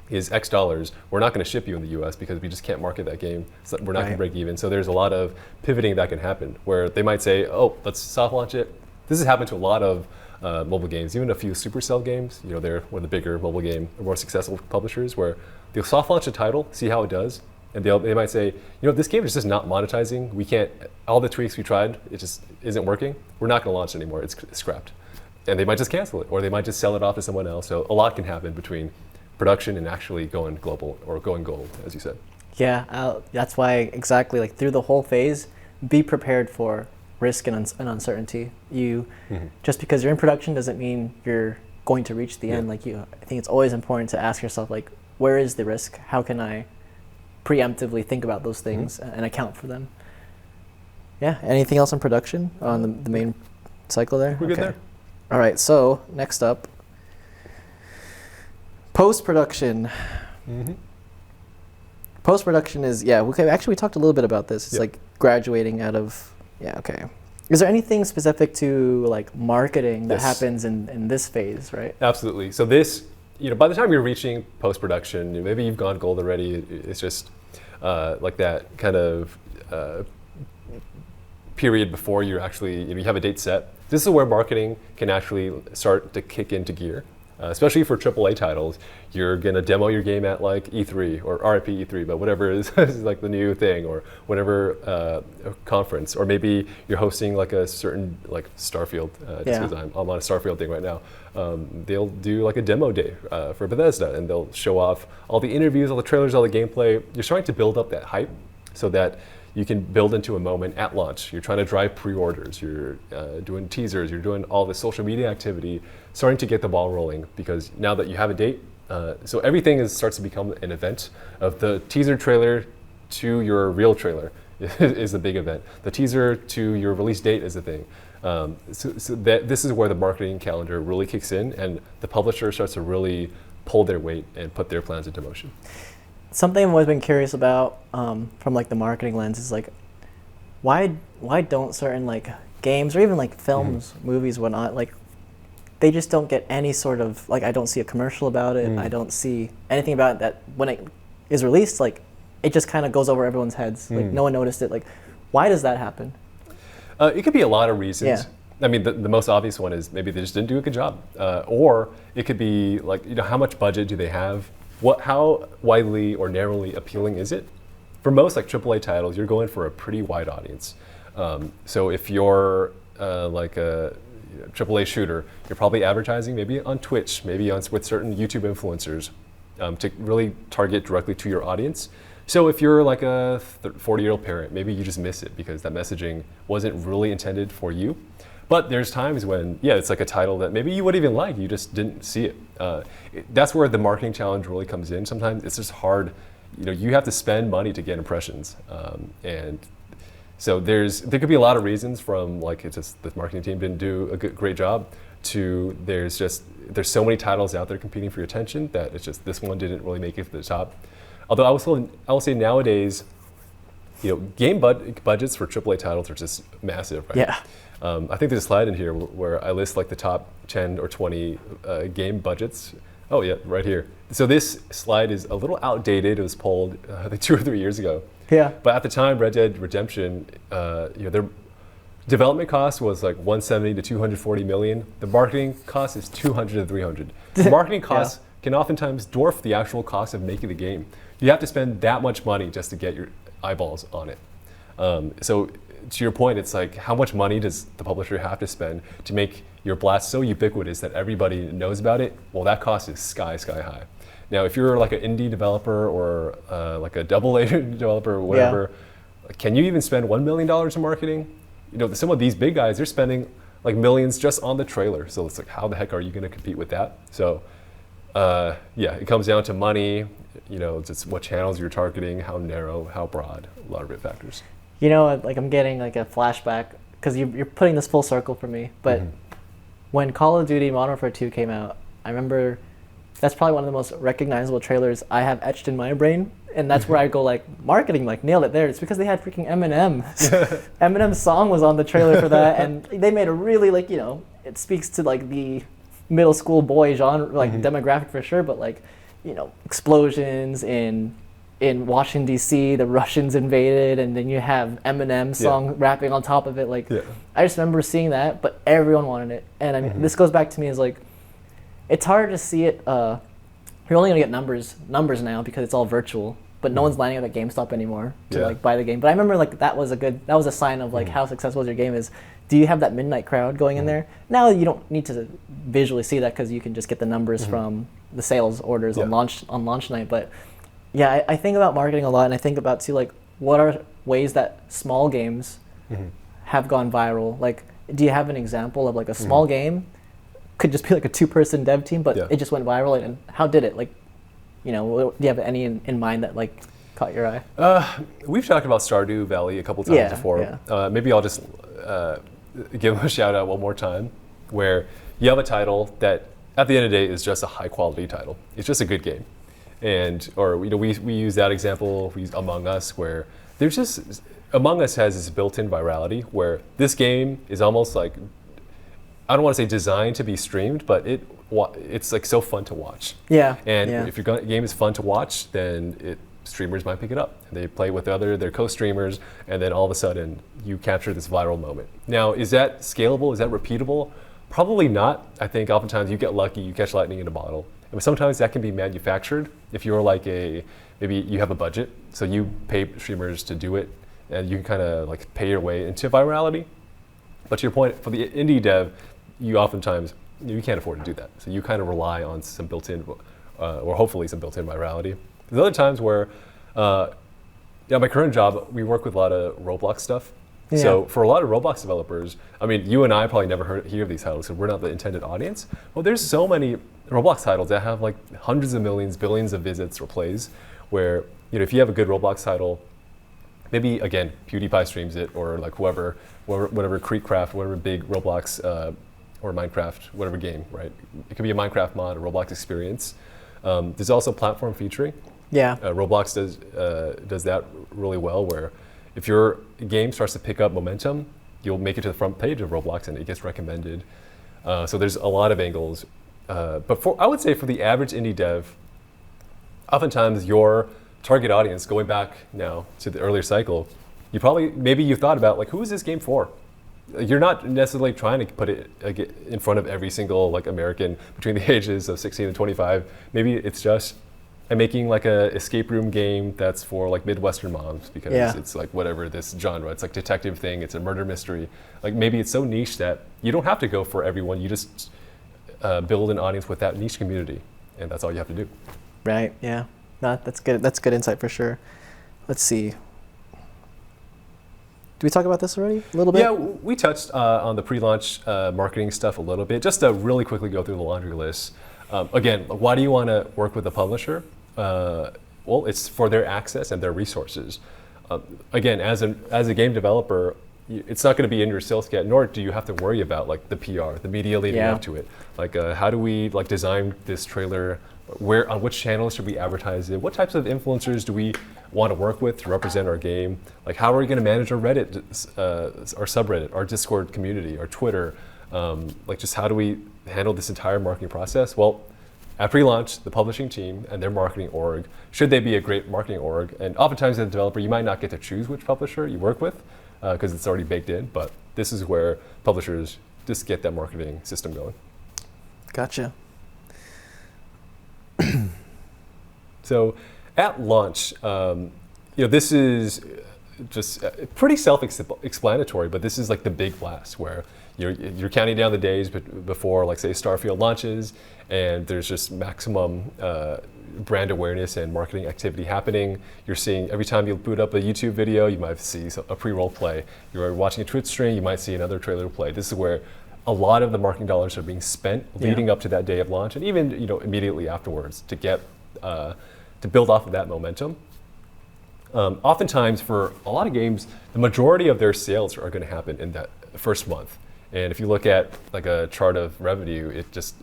is X dollars, we're not going to ship you in the US because we just can't market that game. So we're not going to break even. So there's a lot of pivoting that can happen where they might say, oh, let's soft launch it. This has happened to a lot of mobile games, even a few Supercell games. They're one of the bigger mobile game, or more successful publishers, where they'll soft launch a title, see how it does, and they might say, this game is just not monetizing. We can't, all the tweaks we tried, it just isn't working. We're not going to launch it anymore. It's scrapped. And they might just cancel it, or they might just sell it off to someone else. So a lot can happen between production and actually going global or going gold, as you said. Yeah, that's why exactly through the whole phase, be prepared for risk and uncertainty. Just because you're in production doesn't mean you're going to reach the end. I think it's always important to ask yourself, where is the risk? How can I preemptively think about those things and account for them? Yeah. Anything else in production on the main cycle there? We're good there. All right. So next up, post-production. Post-production is, we talked a little bit about this. It's graduating out of, Is there anything specific to marketing that happens in this phase, right? Absolutely. So this, by the time you're reaching post-production, maybe you've gone gold already. It's just that kind of period before you're actually, you have a date set. This is where marketing can actually start to kick into gear. Especially for AAA titles, you're gonna demo your game at like E3 or RIP E3, but whatever is like the new thing, or whatever conference, or maybe you're hosting like a certain like Starfield. Just because I'm on a Starfield thing right now, they'll do like a demo day for Bethesda, and they'll show off all the interviews, all the trailers, all the gameplay. You're starting to build up that hype so that you can build into a moment at launch. You're trying to drive pre-orders, you're doing teasers, you're doing all the social media activity, starting to get the ball rolling, because now that you have a date, so everything starts to become an event. Of the teaser trailer to your real trailer is the big event. The teaser to your release date is the thing. So this is where the marketing calendar really kicks in, and the publisher starts to really pull their weight and put their plans into motion. Something I've always been curious about from like the marketing lens is like, why don't certain like games or even like films, movies, whatnot, like they just don't get any sort of, like, I don't see a commercial about it. I don't see anything about it that when it is released, like it just kind of goes over everyone's heads. Like no one noticed it. Like, why does that happen? It could be a lot of reasons. I mean, the most obvious one is maybe they just didn't do a good job. Or it could be like, how much budget do they have? How widely or narrowly appealing is it? For most like AAA titles, you're going for a pretty wide audience. So if you're like a AAA shooter, you're probably advertising maybe on Twitch, maybe with certain YouTube influencers to really target directly to your audience. So if you're like a 40-year-old parent, maybe you just miss it because that messaging wasn't really intended for you. But there's times when, it's like a title that maybe you would even like, you just didn't see it. That's where the marketing challenge really comes in. Sometimes it's just hard, you have to spend money to get impressions. And so there could be a lot of reasons, from like it's just the marketing team didn't do a great job, to there's so many titles out there competing for your attention that it's just this one didn't really make it to the top. Although I will say nowadays, game budgets for AAA titles are just massive, right? Yeah. I think there's a slide in here where I list like the top 10 or 20 game budgets. Oh yeah, right here. So this slide is a little outdated. It was pulled I think 2 or 3 years ago. Yeah. But at the time, Red Dead Redemption, their development cost was like 170 to 240 million. The marketing cost is 200 to 300. The marketing costs can oftentimes dwarf the actual cost of making the game. You have to spend that much money just to get your eyeballs on it. So to your point, it's like, how much money does the publisher have to spend to make your blast so ubiquitous that everybody knows about it? Well, that cost is sky high. Now, if you're like an indie developer or like a AA developer or whatever, can you even spend $1 million in marketing? Some of these big guys, they're spending like millions just on the trailer. So it's like, how the heck are you going to compete with that? So it comes down to money, just what channels you're targeting, how narrow, how broad, a lot of it factors. Like I'm getting like a flashback, because you're putting this full circle for me. But when Call of Duty Modern Warfare 2 came out, I remember that's probably one of the most recognizable trailers I have etched in my brain. And that's where I go like, marketing, like nailed it there. It's because they had freaking Eminem. Eminem's song was on the trailer for that. And they made a really like, it speaks to like the middle school boy genre, like demographic for sure. But like, explosions in Washington, D.C., the Russians invaded, and then you have Eminem song rapping on top of it. Like, I just remember seeing that, but everyone wanted it. And I mean, this goes back to me as like, it's hard to see it. You're only gonna get numbers now because it's all virtual, but no one's lining up at GameStop anymore to like buy the game. But I remember like that was a sign of like how successful your game is. Do you have that midnight crowd going in there? Now you don't need to visually see that because you can just get the numbers from the sales orders on launch night. But yeah, I think about marketing a lot, and I think about too like what are ways that small games have gone viral. Like, do you have an example of like a small game? Could just be like a 2-person dev team, but it just went viral. And how did it? Like, do you have any in mind that like caught your eye? We've talked about Stardew Valley a couple times before. Maybe I'll just give them a shout out one more time, where you have a title that at the end of the day is just a high quality title. It's just a good game. We use that example, we use Among Us, where there's just, Among Us has this built-in virality where this game is almost like, I don't want to say designed to be streamed, but it's like so fun to watch. If your game is fun to watch, then streamers might pick it up. They play with their co-streamers, and then all of a sudden you capture this viral moment. Now, is that scalable? Is that repeatable? Probably not. I think oftentimes you get lucky, you catch lightning in a bottle. And sometimes that can be manufactured. If you're like maybe you have a budget, so you pay streamers to do it, and you can kind of like pay your way into virality. But to your point, for the indie dev, you oftentimes, you can't afford to do that. So you kind of rely on some built-in, or hopefully some built-in virality. There's other times where, my current job, we work with a lot of Roblox stuff. Yeah. So for a lot of Roblox developers, I mean, you and I probably never hear of these titles because we're not the intended audience. Well, there's so many Roblox titles that have like hundreds of millions, billions of visits or plays, where if you have a good Roblox title, maybe again PewDiePie streams it, or like whatever Creekcraft, whatever big Roblox or Minecraft, whatever game, right? It could be a Minecraft mod, a Roblox experience. There's also platform featuring. Yeah. Roblox does that really well, where if your game starts to pick up momentum, you'll make it to the front page of Roblox and it gets recommended. So there's a lot of angles. But I would say for the average indie dev, oftentimes your target audience, going back now to the earlier cycle, maybe you thought about like, who is this game for? You're not necessarily trying to put it in front of every single like American between the ages of 16 and 25. Maybe it's just, I'm making like a escape room game that's for like Midwestern moms because it's like whatever this genre. It's like detective thing. It's a murder mystery. Like maybe it's so niche that you don't have to go for everyone. You just build an audience with that niche community, and that's all you have to do. Right. Yeah. No, that's good. That's good insight for sure. Let's see. Did we talk about this already a little bit? Yeah, we touched on the pre-launch marketing stuff a little bit. Just to really quickly go through the laundry list. Again, why do you want to work with a publisher? Well, it's for their access and their resources. Again, as a game developer, it's not going to be in your sales kit, nor do you have to worry about like the PR, the media leading up to it. Like, how do we like design this trailer? On which channels should we advertise it? What types of influencers do we want to work with to represent our game? Like, how are we going to manage our Reddit, our subreddit, our Discord community, our Twitter? Like, just how do we handle this entire marketing process? Well, at pre-launch, the publishing team and their marketing org, should they be a great marketing org, and oftentimes as a developer, you might not get to choose which publisher you work with because it's already baked in, but this is where publishers just get that marketing system going. Gotcha. So at launch, this is just pretty self-explanatory, but this is like the big blast where you're counting down the days before, like, say, Starfield launches, and there's just maximum brand awareness and marketing activity happening. You're seeing every time you boot up a YouTube video, you might see a pre-roll play. You're watching a Twitch stream, you might see another trailer play. This is where a lot of the marketing dollars are being spent leading up to that day of launch, and even immediately afterwards to get to build off of that momentum. Oftentimes, for a lot of games, the majority of their sales are going to happen in that first month. And if you look at like a chart of revenue, it's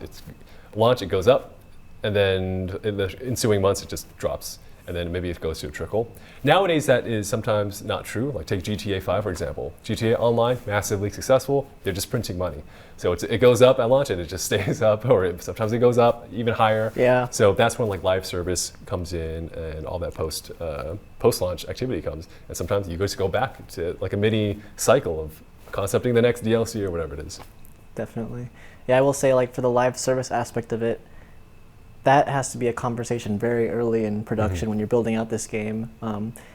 launch, it goes up, and then in the ensuing months it just drops, and then maybe it goes to a trickle. Nowadays that is sometimes not true. Like take GTA 5 for example. GTA Online, massively successful, they're just printing money. So it goes up at launch and it just stays up, or sometimes it goes up even higher. Yeah. So that's when like live service comes in and all that post-launch activity comes. And sometimes you just go back to like a mini cycle of concepting the next DLC or whatever it is. Definitely. Yeah, I will say like for the live service aspect of it, that has to be a conversation very early in production when you're building out this game.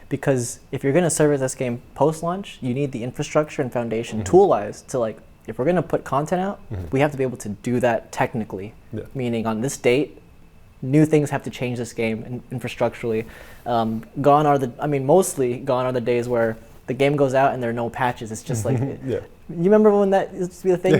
Because if you're going to service this game post-launch, you need the infrastructure and foundation tool-wise to like, if we're going to put content out, we have to be able to do that technically. Yeah. Meaning on this date, new things have to change this game infrastructurally. Mostly gone are the days where the game goes out and there are no patches. It's just like, you remember when that used to be the thing?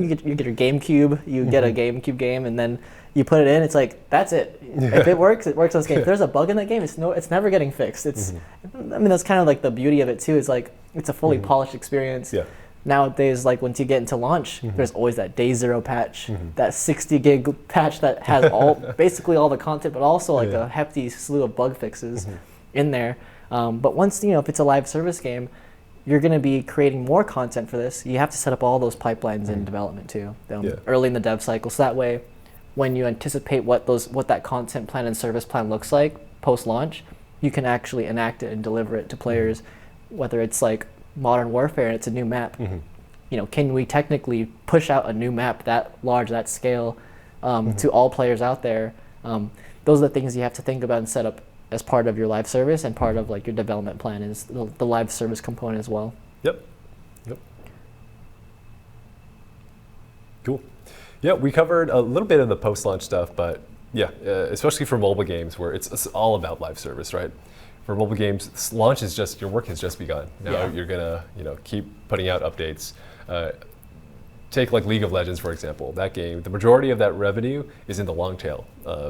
You get your GameCube, you get a GameCube game, and then you put it in. It's like, that's it. If it works on this game. If there's a bug in that game, it's never getting fixed. It's, I mean, that's kind of like the beauty of it too. Is like it's a fully polished experience. Yeah. Nowadays, like once you get into launch, there's always that day zero patch, that 60 gig patch that has basically all the content, but also like a hefty slew of bug fixes in there. But once, if it's a live service game, you're going to be creating more content for this. You have to set up all those pipelines in development too, early in the dev cycle. So that way, when you anticipate what that content plan and service plan looks like post-launch, you can actually enact it and deliver it to players, whether it's like Modern Warfare and it's a new map. can we technically push out a new map that large, that scale, to all players out there? Those are the things you have to think about and set up as part of your live service, and part of like your development plan is the live service component as well. Yep. Cool. Yeah, we covered a little bit of the post-launch stuff, but yeah, especially for mobile games where it's all about live service, right? For mobile games, launch is just, your work has just begun. Now you're gonna keep putting out updates. Take like League of Legends, for example. That game, the majority of that revenue is in the long tail.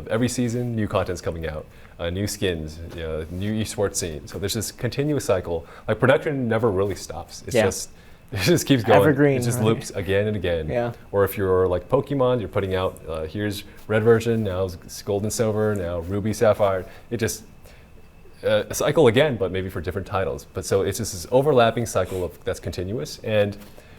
Every season, new content's coming out, new skins, new esports scene. So there's this continuous cycle. Like production never really stops. It just keeps going. Evergreen, it just loops again and again. Yeah. Or if you're like Pokemon, you're putting out, here's red version, now it's gold and silver, now ruby, sapphire. It just, a cycle again, but maybe for different titles. But so it's just this overlapping cycle that's continuous. And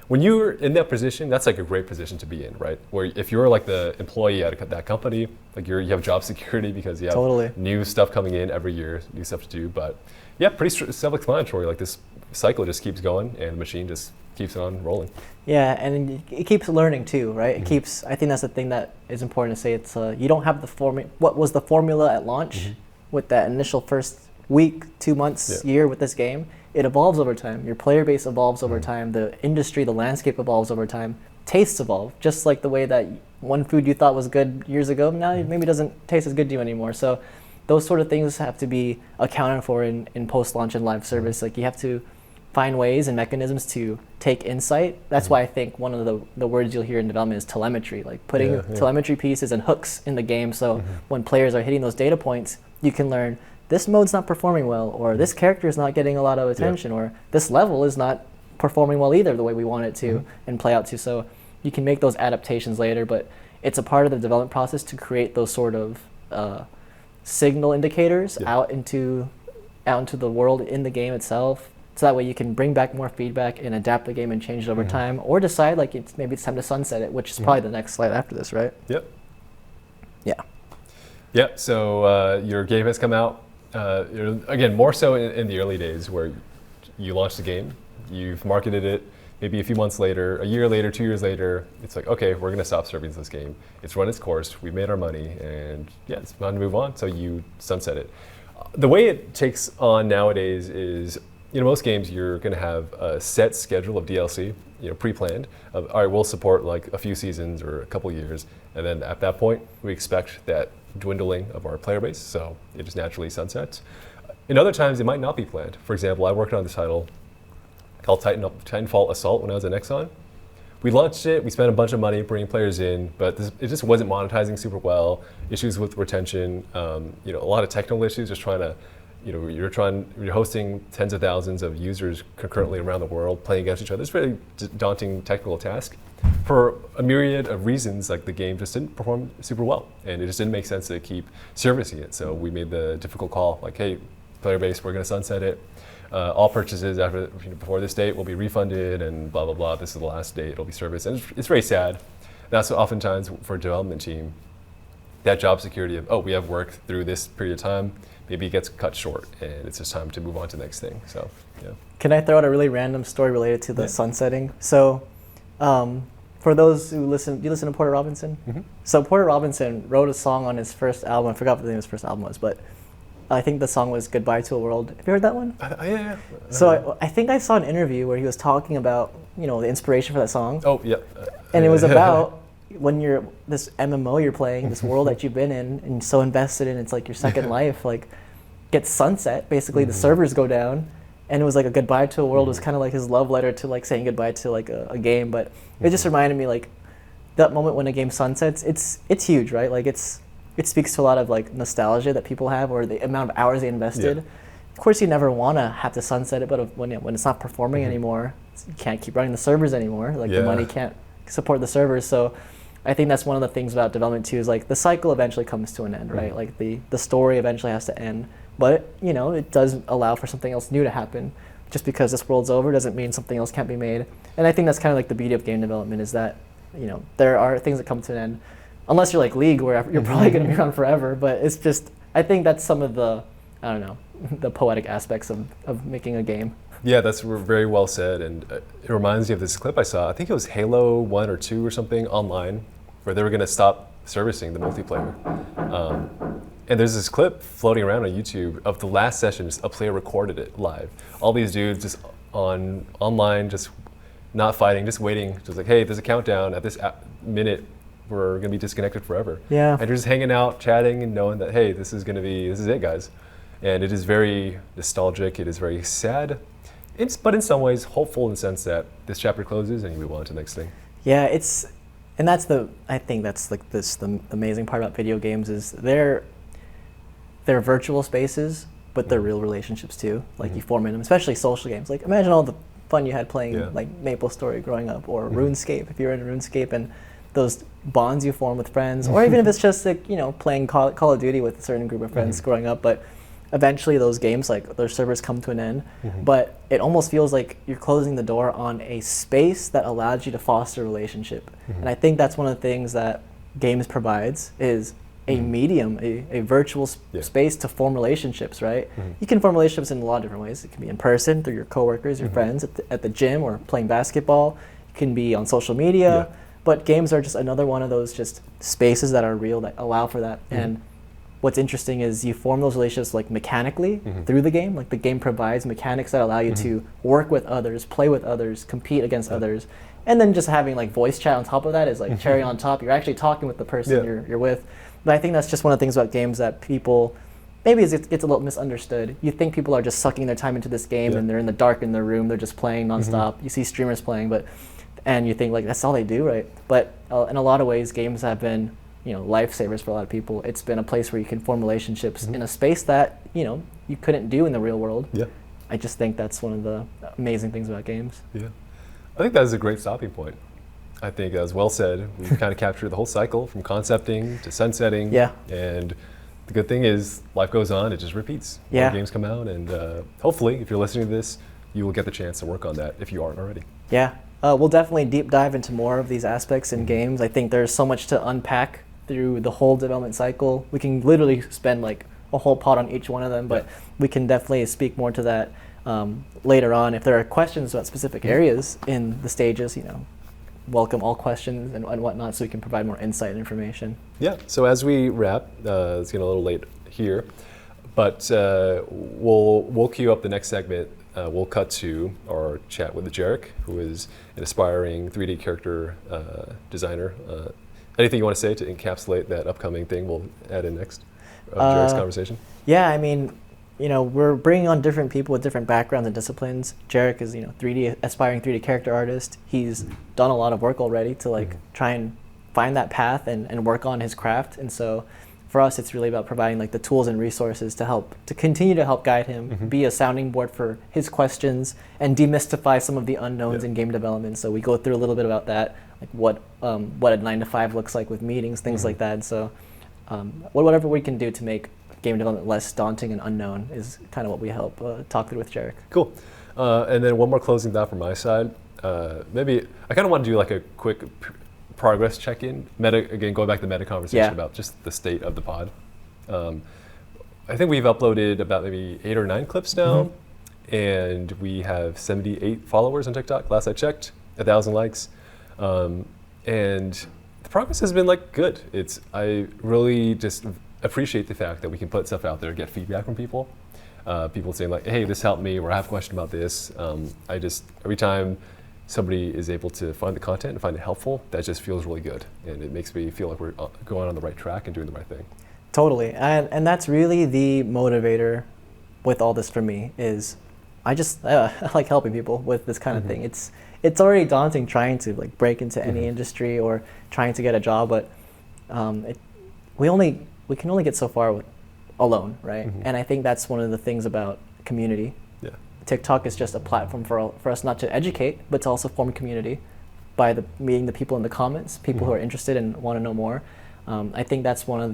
when you're in that position, that's like a great position to be in, right? Where if you're like the employee at that company, like you have job security because you have new stuff coming in every year, new stuff to do. But yeah, pretty self-explanatory. Like this cycle just keeps going, and the machine just keeps on rolling. Yeah, and it keeps learning too, right? It keeps. I think that's the thing that is important to say. It's you don't have the formula. What was the formula at launch with that initial first week, 2 months, year with this game? It evolves over time. Your player base evolves over time. The industry, the landscape evolves over time. Tastes evolve, just like the way that one food you thought was good years ago now maybe doesn't taste as good to you anymore. So those sort of things have to be accounted for in post-launch and live service. Like you have to find ways and mechanisms to take insight. That's why I think one of the words you'll hear in development is telemetry, like putting telemetry pieces and hooks in the game. So when players are hitting those data points, you can learn this mode's not performing well, or this character is not getting a lot of attention, or this level is not performing well either the way we want it to and play out to. So you can make those adaptations later, but it's a part of the development process to create those sort of signal indicators out into the world in the game itself. So that way you can bring back more feedback and adapt the game and change it over time, or decide like maybe it's time to sunset it, which is probably the next slide after this, right? Yep. Yeah. Yeah. So your game has come out. Again, more so in the early days where you launch the game, you've marketed it, maybe a few months later, a year later, 2 years later, it's like, okay, we're going to stop serving this game. It's run its course, we made our money, and yeah, it's time to move on, so you sunset it. The way it takes on nowadays is, most games you're going to have a set schedule of DLC, pre-planned. All right, we'll support like a few seasons or a couple years, and then at that point, we expect that dwindling of our player base, so it just naturally sunsets. In other times, it might not be planned. For example, I worked on this title called Titanfall Assault when I was at Nexon. We launched it, we spent a bunch of money bringing players in, but it just wasn't monetizing super well. Issues with retention, a lot of technical issues, just trying to, you're hosting tens of thousands of users concurrently around the world playing against each other. It's a very daunting technical task. For a myriad of reasons, like the game just didn't perform super well, and it just didn't make sense to keep servicing it. So we made the difficult call, like, hey, player base, we're going to sunset it. All purchases before this date will be refunded, and blah blah blah. This is the last date; it'll be serviced, and it's very sad. That's oftentimes for a development team, that job security of we have work through this period of time. Maybe it gets cut short, and it's just time to move on to the next thing. So, yeah. Can I throw out a really random story related to the sunsetting? So. For those who listen, do you listen to Porter Robinson? So Porter Robinson wrote a song on his first album. I forgot what the name of his first album was, but I think the song was "Goodbye to a World." Have you heard that one? Yeah. So I think I saw an interview where he was talking about the inspiration for that song. Oh yeah. And it was about when you're this MMO you're playing, this world that you've been in and so invested in, it's like your second life, like gets sunset. Basically, the servers go down. And it was like a goodbye to a world was kind of like his love letter to like saying goodbye to like a game. But it just reminded me like that moment when a game sunsets, it's huge, right? Like it speaks to a lot of like nostalgia that people have, or the amount of hours they invested. Of course, you never want to have to sunset it, but when it's not performing anymore, you can't keep running the servers anymore. Like the money can't support the servers. So I think that's one of the things about development too, is like the cycle eventually comes to an end, right? Like the story eventually has to end. But it does allow for something else new to happen. Just because this world's over doesn't mean something else can't be made. And I think that's kind of like the beauty of game development, is that there are things that come to an end, unless you're like League, where you're probably going to be around forever. But it's just, I think that's some of the I don't know, the poetic aspects of making a game. Yeah, that's very well said, and it reminds me of this clip I saw. I think it was Halo 1 or 2 or something online, where they were going to stop servicing the multiplayer. And there's this clip floating around on YouTube of the last session, just a player recorded it live. All these dudes just online, just not fighting, just waiting, just like, hey, there's a countdown at this minute, we're going to be disconnected forever. Yeah. And they're just hanging out, chatting, and knowing that, hey, this is it, guys. And it is very nostalgic, it is very sad, but in some ways hopeful in the sense that this chapter closes and you move on to the next thing. Yeah, I think that's like the amazing part about video games is they're virtual spaces, but they're real relationships too. Like you form in them, especially social games. Like imagine all the fun you had playing like MapleStory growing up, or RuneScape if you're in RuneScape, and those bonds you form with friends, or even if it's just like playing Call of Duty with a certain group of friends growing up. But eventually those games, like their servers come to an end, but it almost feels like you're closing the door on a space that allows you to foster a relationship. And I think that's one of the things that games provides is a medium, a virtual space to form relationships, right? You can form relationships in a lot of different ways. It can be in person through your coworkers, your friends at the gym, or playing basketball. It can be on social media, but games are just another one of those just spaces that are real, that allow for that. And what's interesting is you form those relationships like mechanically through the game. Like the game provides mechanics that allow you to work with others, play with others, compete against others. And then just having like voice chat on top of that is like cherry on top. You're actually talking with the person you're with. But I think that's just one of the things about games that people, maybe it's a little misunderstood. You think people are just sucking their time into this game and they're in the dark in their room, they're just playing nonstop. You see streamers playing, and you think like that's all they do, right? But in a lot of ways, games have been lifesavers for a lot of people. It's been a place where you can form relationships in a space that you couldn't do in the real world. Yeah, I just think that's one of the amazing things about games. Yeah, I think that is a great stopping point. I think, as well said, we've kind of captured the whole cycle from concepting to sunsetting. Yeah. And the good thing is, life goes on, it just repeats. More games come out, and hopefully, if you're listening to this, you will get the chance to work on that if you aren't already. Yeah. We'll definitely deep dive into more of these aspects in games. I think there's so much to unpack through the whole development cycle. We can literally spend like a whole pod on each one of them, but we can definitely speak more to that later on. If there are questions about specific areas in the stages, welcome all questions and whatnot, so we can provide more insight and information. Yeah, so as we wrap, it's getting a little late here, but we'll queue up the next segment. We'll cut to our chat with Jerric, who is an aspiring 3D character designer. Anything you want to say to encapsulate that upcoming thing we'll add in next of Jerric's conversation? Yeah, I mean, we're bringing on different people with different backgrounds and disciplines. Jerric is, aspiring 3D character artist. He's done a lot of work already to try and find that path and work on his craft. And so for us, it's really about providing the tools and resources to continue to help guide him, be a sounding board for his questions, and demystify some of the unknowns in game development. So we go through a little bit about that, like what a 9-to-5 looks like with meetings, things like that. And so whatever we can do to make game development less daunting and unknown is kind of what we help talk through with Jerric. Cool. And then one more closing thought from my side. Maybe I kind of want to do a quick progress check-in. Again, going back to the meta conversation about just the state of the pod. I think we've uploaded about maybe 8 or 9 clips now, and we have 78 followers on TikTok. Last I checked, 1,000 likes, and the progress has been good. I really just appreciate the fact that we can put stuff out there, get feedback from people. People saying hey, this helped me, or I have a question about this. Every time somebody is able to find the content and find it helpful, that just feels really good. And it makes me feel like we're going on the right track and doing the right thing. Totally, and that's really the motivator with all this for me is I like helping people with this kind of thing. It's already daunting trying to break into any industry or trying to get a job, but we can only get so far alone, right? And I think that's one of the things about community. Yeah. TikTok is just a platform for us not to educate, but to also form community by meeting the people in the comments, people who are interested and want to know more. I think that's one of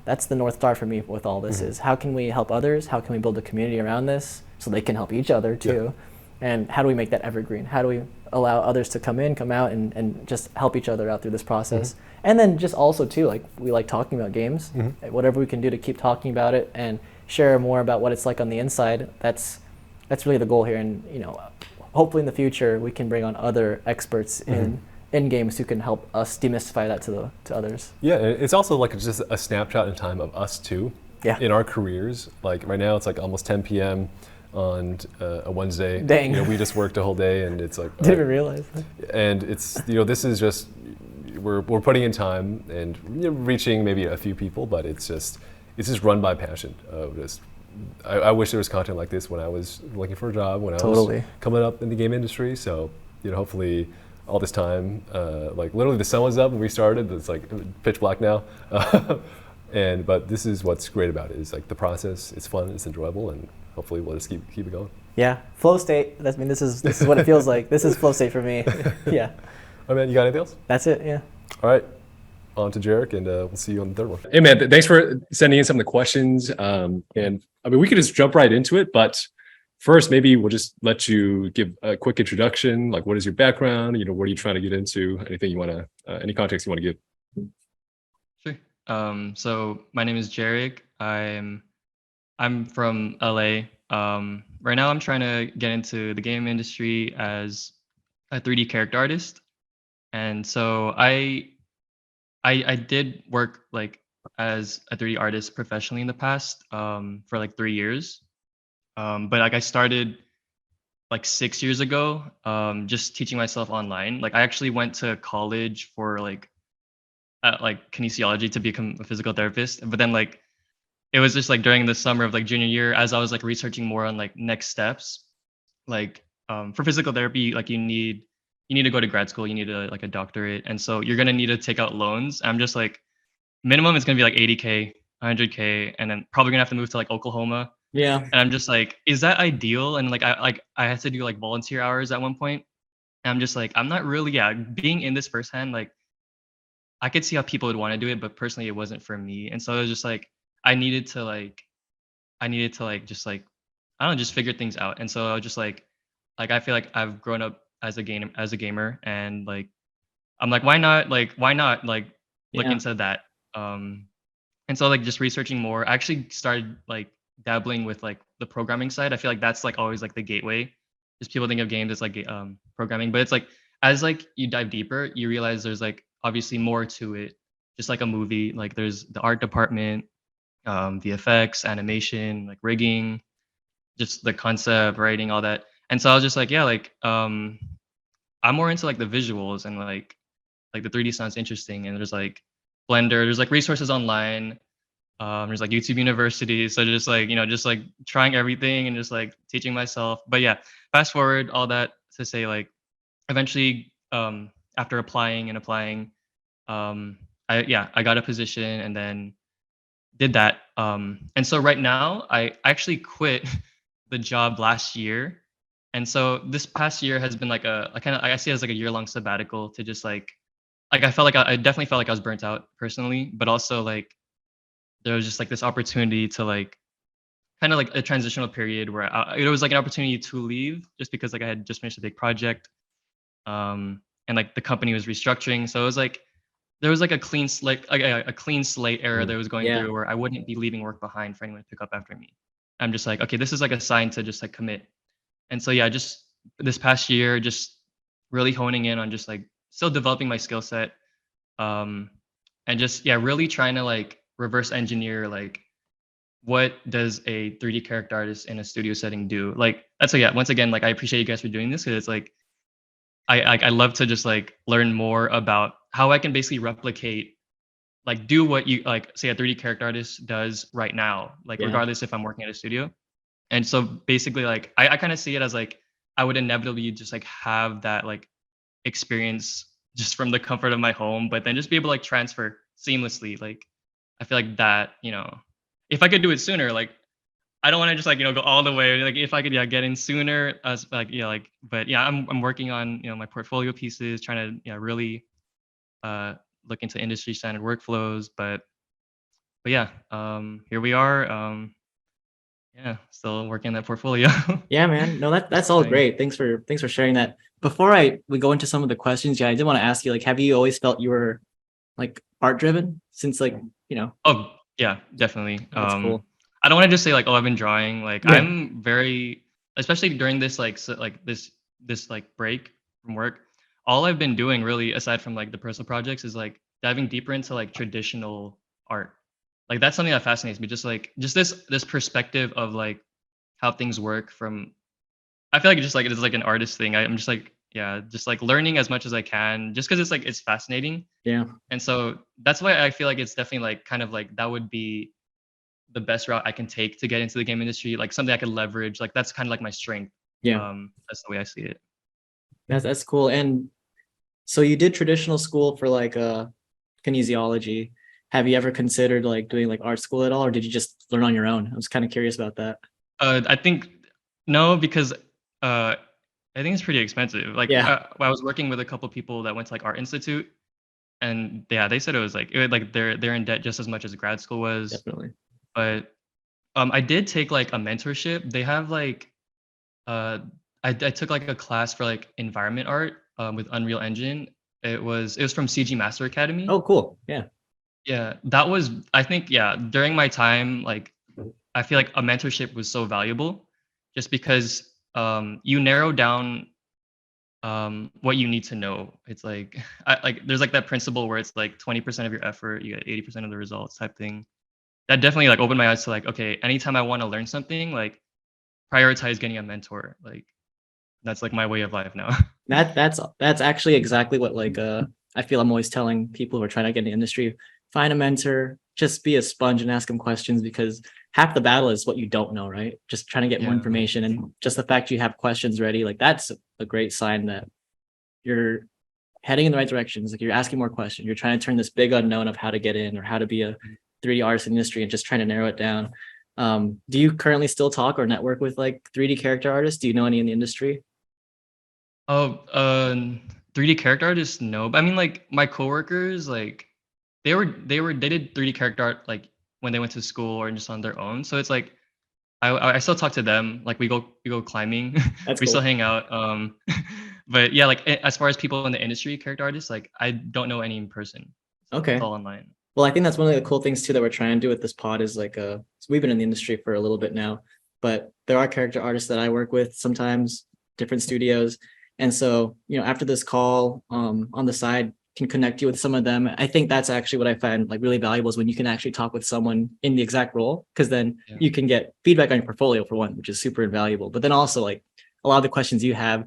that's the North Star for me with all this is how can we help others? How can we build a community around this so they can help each other too? Yeah. And how do we make that evergreen? How do we allow others to come out and just help each other out through this process? And then just also too, we like talking about games, whatever we can do to keep talking about it and share more about what it's like on the inside, that's really the goal here. And hopefully in the future we can bring on other experts in games who can help us demystify that to others. Yeah, it's also like just a snapshot in time of us too. Yeah. In our careers, like right now it's like almost 10 p.m. on a Wednesday. Dang. We just worked a whole day, and it's like didn't even realize that. And it's this is just we're putting in time and reaching maybe a few people, but it's just run by passion of just. I wish there was content like this when I was looking for a job, when I was coming up in the game industry. So hopefully all this time, like literally the sun was up when we started. It's like pitch black now. But this is what's great about it, is like the process. It's fun, it's enjoyable, and hopefully we'll just keep it going. Yeah, flow state. This is what it feels like. This is flow state for me. Yeah. All right, man, you got anything else? That's it, yeah. All right, on to Jerric, and we'll see you on the third one. Hey, man, thanks for sending in some of the questions. And I mean, we could just jump right into it, but first, maybe we'll just let you give a quick introduction. Like, what is your background? What are you trying to get into? Anything you want to, any context you want to give? Sure. So my name is Jerric. I'm from LA. Right now, I'm trying to get into the game industry as a 3D character artist, and so I did work like as a 3D artist professionally in the past for like 3 years. But like I started like 6 years ago, just teaching myself online. Like I actually went to college for like kinesiology to become a physical therapist. But then like it was just like during the summer of like junior year, as I was like researching more on like next steps, like for physical therapy, like you need to go to grad school, you need like a doctorate, and so you're gonna need to take out loans. I'm just like minimum is gonna be like 80K, 100K, and then probably gonna have to move to like Oklahoma. Yeah. And I'm just like, is that ideal? And like I had to do like volunteer hours at one point. And I'm just like, I'm not really, being in this firsthand, like I could see how people would want to do it, but personally it wasn't for me. And so it was just like I needed to just like I don't know, just figure things out. And so I was just like I feel like I've grown up as a gamer, and like I'm like, why not look into that. And so like just researching more, I actually started like dabbling with like the programming side. I feel like that's like always like the gateway. Just people think of games as like programming, but it's like as like you dive deeper, you realize there's like obviously more to it. Just like a movie, like there's the art department, VFX, animation, like rigging, just the concept, writing, all that. And so I was just like, I'm more into like the visuals, and like the 3D sounds interesting. And there's like Blender, there's like resources online. There's like YouTube University. So just like, just like trying everything and just like teaching myself. But yeah, fast forward all that to say like eventually after applying, I got a position and then did that. And so right now I actually quit the job last year. And so this past year has been like I see it as like a year-long sabbatical to just like I felt like I definitely felt like I was burnt out personally, but also like there was just like this opportunity to like kind of like a transitional period where it was like an opportunity to leave just because like I had just finished a big project, and like the company was restructuring. So it was like there was like a clean slate era that was going through where I wouldn't be leaving work behind for anyone to pick up after me. I'm just like, okay, this is like a sign to just like commit. And so yeah, just this past year, just really honing in on just like still developing my skill set, and just really trying to like reverse engineer like what does a 3D character artist in a studio setting do. Like that's once again, like I appreciate you guys for doing this, because it's like I love to just like learn more about how I can basically replicate, like do what you like say a 3D character artist does right now, like regardless if I'm working at a studio. And so basically like I kind of see it as like I would inevitably just like have that like experience just from the comfort of my home, but then just be able to like transfer seamlessly. Like I feel like that, if I could do it sooner, like I don't want to just like, go all the way. Like if I could get in sooner, as like, but I'm working on, my portfolio pieces, trying to, really look into industry standard workflows, but yeah, here we are. Still working on that portfolio. Yeah, man. No, that's all great. Thanks for sharing that. Before we go into some of the questions, I did want to ask you, like, have you always felt you were like art driven since like, Oh yeah, definitely. That's cool. I don't want to just say like, oh, I've been drawing. Like Yeah. I'm very, especially during this like this like break from work, all I've been doing really, aside from like the personal projects, is like diving deeper into like traditional art. Like that's something that fascinates me. Just this perspective of like how things work from. I feel like it's like an artist thing. I'm just like, yeah, just like learning as much as I can, just because it's like it's fascinating. Yeah. And so that's why I feel like it's definitely like kind of like that would be the best route I can take to get into the game industry, like something I could leverage. Like that's kind of like my strength. Yeah. That's the way I see it. That's cool. And so you did traditional school for like kinesiology. Have you ever considered like doing like art school at all, or did you just learn on your own? I was kind of curious about that. I think no, because I think it's pretty expensive. Like Yeah, I was working with a couple people that went to like art institute, and yeah, they said it would, like they're in debt just as much as grad school was. definitely. But I did take like a mentorship. They have like uh I took like a class for like environment art with Unreal Engine. It was from CG Master Academy. Oh, cool. Yeah. Yeah, that was, I think, yeah, during my time, like I feel like a mentorship was so valuable just because you narrow down what you need to know. It's like like there's like that principle where it's like 20% of your effort, you get 80% of the results type thing. That definitely like opened my eyes to like, okay, anytime I want to learn something, like prioritize getting a mentor. Like that's like my way of life now. That's actually exactly what like I feel I'm always telling people who are trying to get in the industry, find a mentor, just be a sponge and ask them questions, because half the battle is what you don't know, right? Just trying to get more Yeah. information, and just the fact you have questions ready, like that's a great sign that you're heading in the right directions. Like you're asking more questions. You're trying to turn this big unknown of how to get in or how to be a 3D artist in the industry and just trying to narrow it down. Do you currently still talk or network with like 3D character artists? Do you know any in the industry? Oh, 3D character artists, no. But I mean, like my coworkers, like they did 3D character art like when they went to school or just on their own. So it's like I still talk to them. Like we go climbing, That's we still cool. hang out. But yeah, like as far as people in the industry, character artists, like I don't know any in person. So it's Okay. all online. Well, I think that's one of the cool things too that we're trying to do with this pod is like so we've been in the industry for a little bit now, but there are character artists that I work with sometimes, different studios. And so, after this call, on the side can connect you with some of them. I think that's actually what I find like really valuable is when you can actually talk with someone in the exact role, because then Yeah. you can get feedback on your portfolio for one, which is super invaluable. But then also like a lot of the questions you have,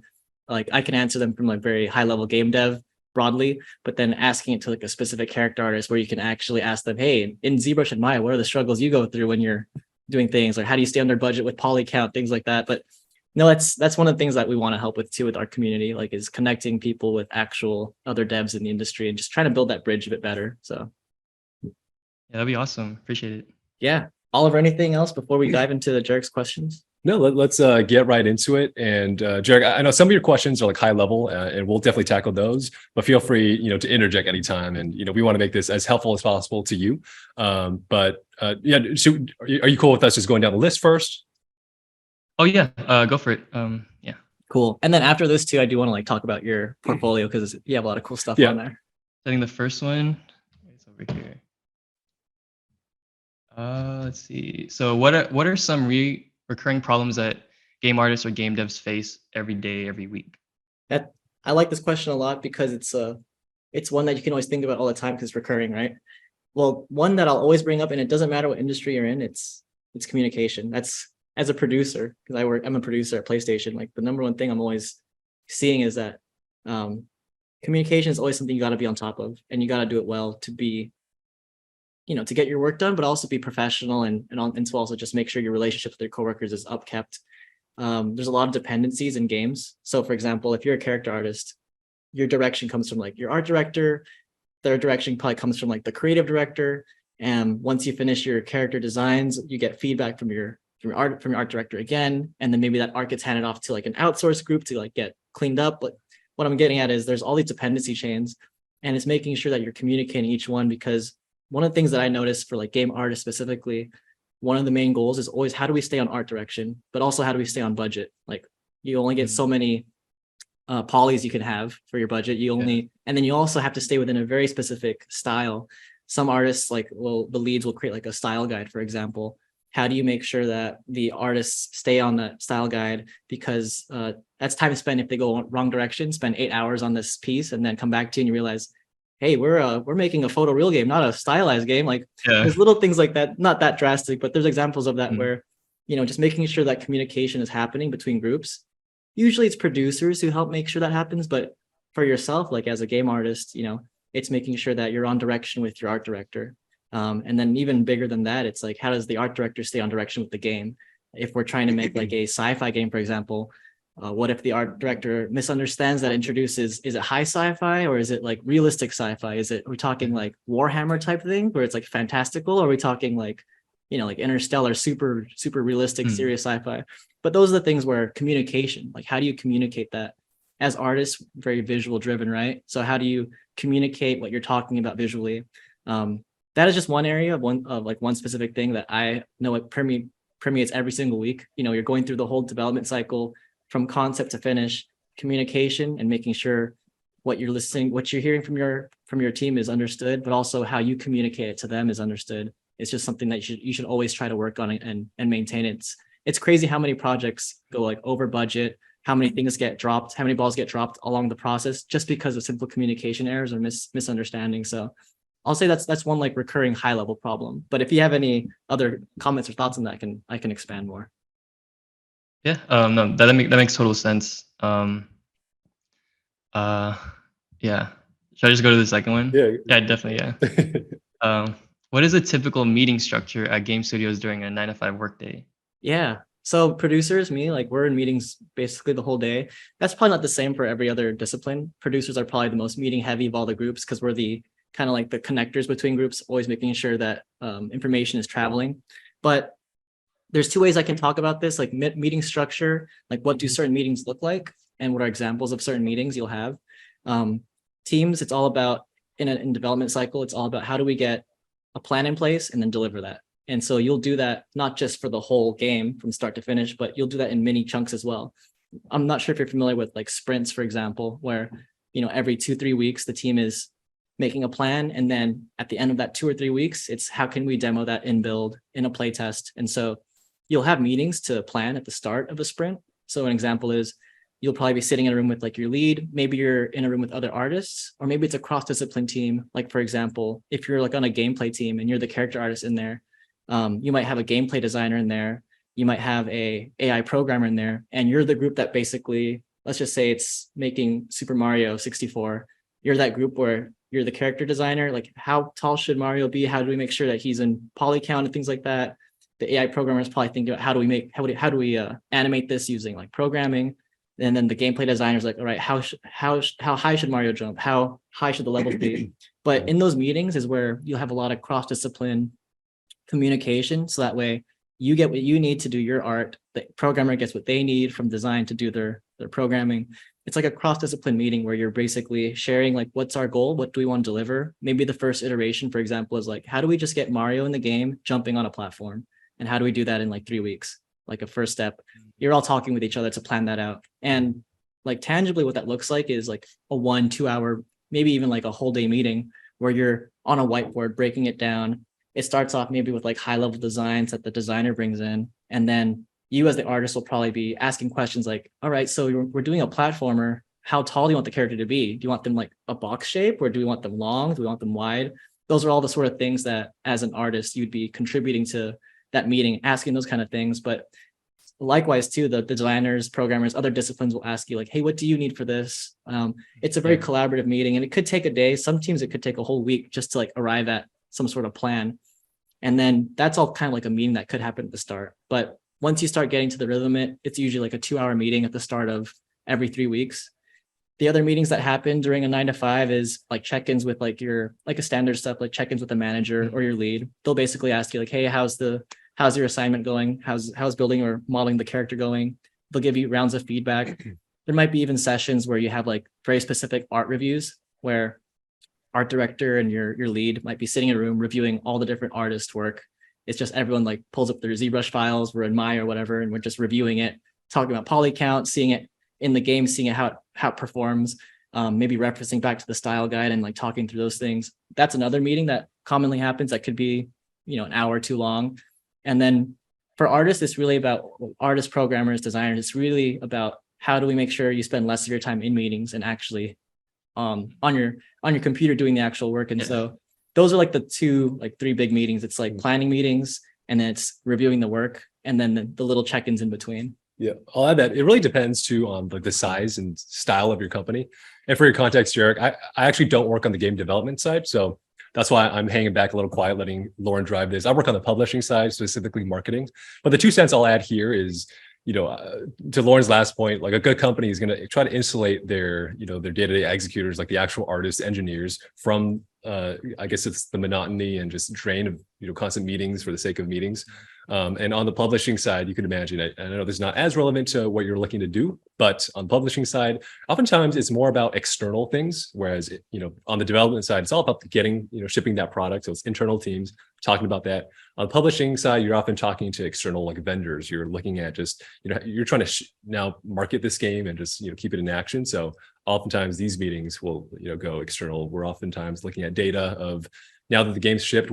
like I can answer them from like very high level game dev broadly, but then asking it to like a specific character artist where you can actually ask them, hey, in ZBrush and Maya, what are the struggles you go through when you're doing things, like how do you stay under budget with poly count, things like that. But no, that's one of the things that we want to help with too with our community, like is connecting people with actual other devs in the industry and just trying to build that bridge a bit better. So Yeah, that'd be awesome. Appreciate it. yeah. Oliver, anything else before we dive into the Jerric's questions? No, let's get right into it. And Jerric, I know some of your questions are like high level, and we'll definitely tackle those. But feel free, to interject anytime. And we want to make this as helpful as possible to you. But yeah, are you cool with us just going down the list first? Oh yeah, go for it. Yeah. Cool. And then after this too, I do want to like talk about your portfolio because you have a lot of cool stuff on there. I think the first one is over here. Let's see. So what are some recurring problems that game artists or game devs face every day, every week? That I like this question a lot because it's one that you can always think about all the time because it's recurring, right? Well, one that I'll always bring up, and it doesn't matter what industry you're in, it's communication. That's as a producer, because I'm a producer at PlayStation. Like the number one thing I'm always seeing is that communication is always something you got to be on top of, and you got to do it well to be, to get your work done, but also be professional and to also just make sure your relationship with your coworkers is upkept. There's a lot of dependencies in games. So for example, if you're a character artist, your direction comes from like your art director, their direction probably comes from like the creative director. And once you finish your character designs, you get feedback from your art director again. And then maybe that art gets handed off to like an outsourced group to like get cleaned up. But what I'm getting at is there's all these dependency chains, and it's making sure that you're communicating each one, because one of the things that I noticed for like game artists specifically, one of the main goals is always how do we stay on art direction, but also how do we stay on budget? Like you only get so many polys you can have for your budget. And then you also have to stay within a very specific style. Some artists the leads will create like a style guide, for example. how do you make sure that the artists stay on the style guide, because that's time spent if they go wrong direction, spend 8 hours on this piece and then come back to you and you realize, hey, we're making a photoreal game, not a stylized game. Like there's little things like that, not that drastic, but there's examples of that where, you know, just making sure that communication is happening between groups. Usually it's producers who help make sure that happens, but for yourself, like as a game artist, you know, it's making sure that you're on direction with your art director. And then even bigger than that, it's like, how does the art director stay on direction with the game? If we're trying to make like a sci-fi game, for example, what if the art director misunderstands that, introduces, is it high sci-fi or is it like realistic sci-fi? Are we talking like Warhammer type thing where it's like fantastical? Or are we talking like, you know, like Interstellar, super realistic, serious sci-fi? But those are the things where communication, like how do you communicate that? As artists, very visual driven, right? So how do you communicate what you're talking about visually? That is just one area of one specific thing that I know it permeates every single week. You know, you're going through the whole development cycle from concept to finish, communication and making sure what you're listening, what you're hearing from your team is understood, but also how you communicate it to them is understood. It's just something that you should always try to work on and maintain. It's crazy how many projects go like over budget, how many things get dropped, how many balls get dropped along the process just because of simple communication errors or misunderstanding. So I'll say that's one like recurring high level problem. But if you have any other comments or thoughts on that, I can expand more. Yeah, no, that makes total sense. Yeah. Should I just go to the second one? Yeah, definitely. Yeah. What is a typical meeting structure at game studios during a 9-to-5 workday? Yeah. So producers, me, like we're in meetings basically the whole day. That's probably not the same for every other discipline. Producers are probably the most meeting heavy of all the groups because we're the kind of like the connectors between groups, always making sure that information is traveling. But there's two ways I can talk about this, like meeting structure, like what do certain meetings look like and what are examples of certain meetings you'll have. Teams, it's all about, in development cycle, it's all about how do we get a plan in place and then deliver that. And so you'll do that not just for the whole game from start to finish, but you'll do that in mini chunks as well. I'm not sure if you're familiar with like sprints, for example, where, you know, every 2-3 weeks, the team is making a plan. And then at the end of that 2 or 3 weeks, it's how can we demo that in build in a play test? And so you'll have meetings to plan at the start of a sprint. So an example is you'll probably be sitting in a room with like your lead. Maybe you're in a room with other artists, or maybe it's a cross-discipline team. Like, for example, if you're like on a gameplay team and you're the character artist in there, you might have a gameplay designer in there. You might have a AI programmer in there, and you're the group that basically, let's just say it's making Super Mario 64. You're that group where you're the character designer. Like, how tall should Mario be? How do we make sure that he's in poly count and things like that? The AI programmers probably think about how do we animate this using like programming, and then the gameplay designer's like, all right, how high should Mario jump? How high should the levels be? But in those meetings is where you'll have a lot of cross-discipline communication, so that way you get what you need to do your art, the programmer gets what they need from design to do their programming. It's like a cross-discipline meeting where you're basically sharing like, what's our goal? What do we want to deliver? Maybe the first iteration, for example, is like, how do we just get Mario in the game jumping on a platform? And how do we do that in like 3 weeks? Like a first step, you're all talking with each other to plan that out. And like tangibly what that looks like is like a 1-2 hour, maybe even like a whole day meeting where you're on a whiteboard breaking it down. It starts off maybe with like high level designs that the designer brings in. And then you as the artist will probably be asking questions like, all right, so we're doing a platformer. How tall do you want the character to be? Do you want them like a box shape, or do we want them long? Do we want them wide? Those are all the sort of things that as an artist, you'd be contributing to that meeting, asking those kind of things. But likewise too, the designers, programmers, other disciplines will ask you like, hey, what do you need for this? It's a very collaborative meeting, and it could take a day. Some teams, it could take a whole week just to like arrive at some sort of plan. And then that's all kind of like a meeting that could happen at the start. But once you start getting to the rhythm, it's usually like a 2-hour meeting at the start of every 3 weeks. The other meetings that happen during a 9-to-5 is like check-ins with like your, like a standard stuff, like check-ins with the manager or your lead. They'll basically ask you like, hey, how's your assignment going? How's building or modeling the character going? They'll give you rounds of feedback. There might be even sessions where you have like very specific art reviews where art director and your lead might be sitting in a room reviewing all the different artists' work. It's just everyone like pulls up their ZBrush files, we're in Maya or whatever, and we're just reviewing it, talking about poly count, seeing it in the game, seeing it how it performs, maybe referencing back to the style guide and like talking through those things. That's another meeting that commonly happens that could be, you know, an hour too long. And then for artists, it's really about artists, programmers, designers. It's really about how do we make sure you spend less of your time in meetings and actually on your computer doing the actual work. And so those are like the three big meetings. It's like planning meetings, and then it's reviewing the work, and then the little check-ins in between. Yeah, I'll add that it really depends too on like the size and style of your company. And for your context, Jerric, I actually don't work on the game development side, so that's why I'm hanging back a little quiet, letting Lauren drive this. I work on the publishing side, specifically marketing. But the 2 cents I'll add here is, to Lauren's last point, like a good company is going to try to insulate their day-to-day executors, like the actual artists, engineers, from I guess it's the monotony and just drain of constant meetings for the sake of meetings. And on the publishing side, you can imagine, I know this is not as relevant to what you're looking to do, but on the publishing side, oftentimes it's more about external things, whereas on the development side, it's all about getting shipping that product. So it's internal teams talking about that. On the publishing side, you're often talking to external like vendors. You're looking at just you're trying to now market this game and just keep it in action. So oftentimes these meetings will go external. We're oftentimes looking at data of, now that the game's shipped,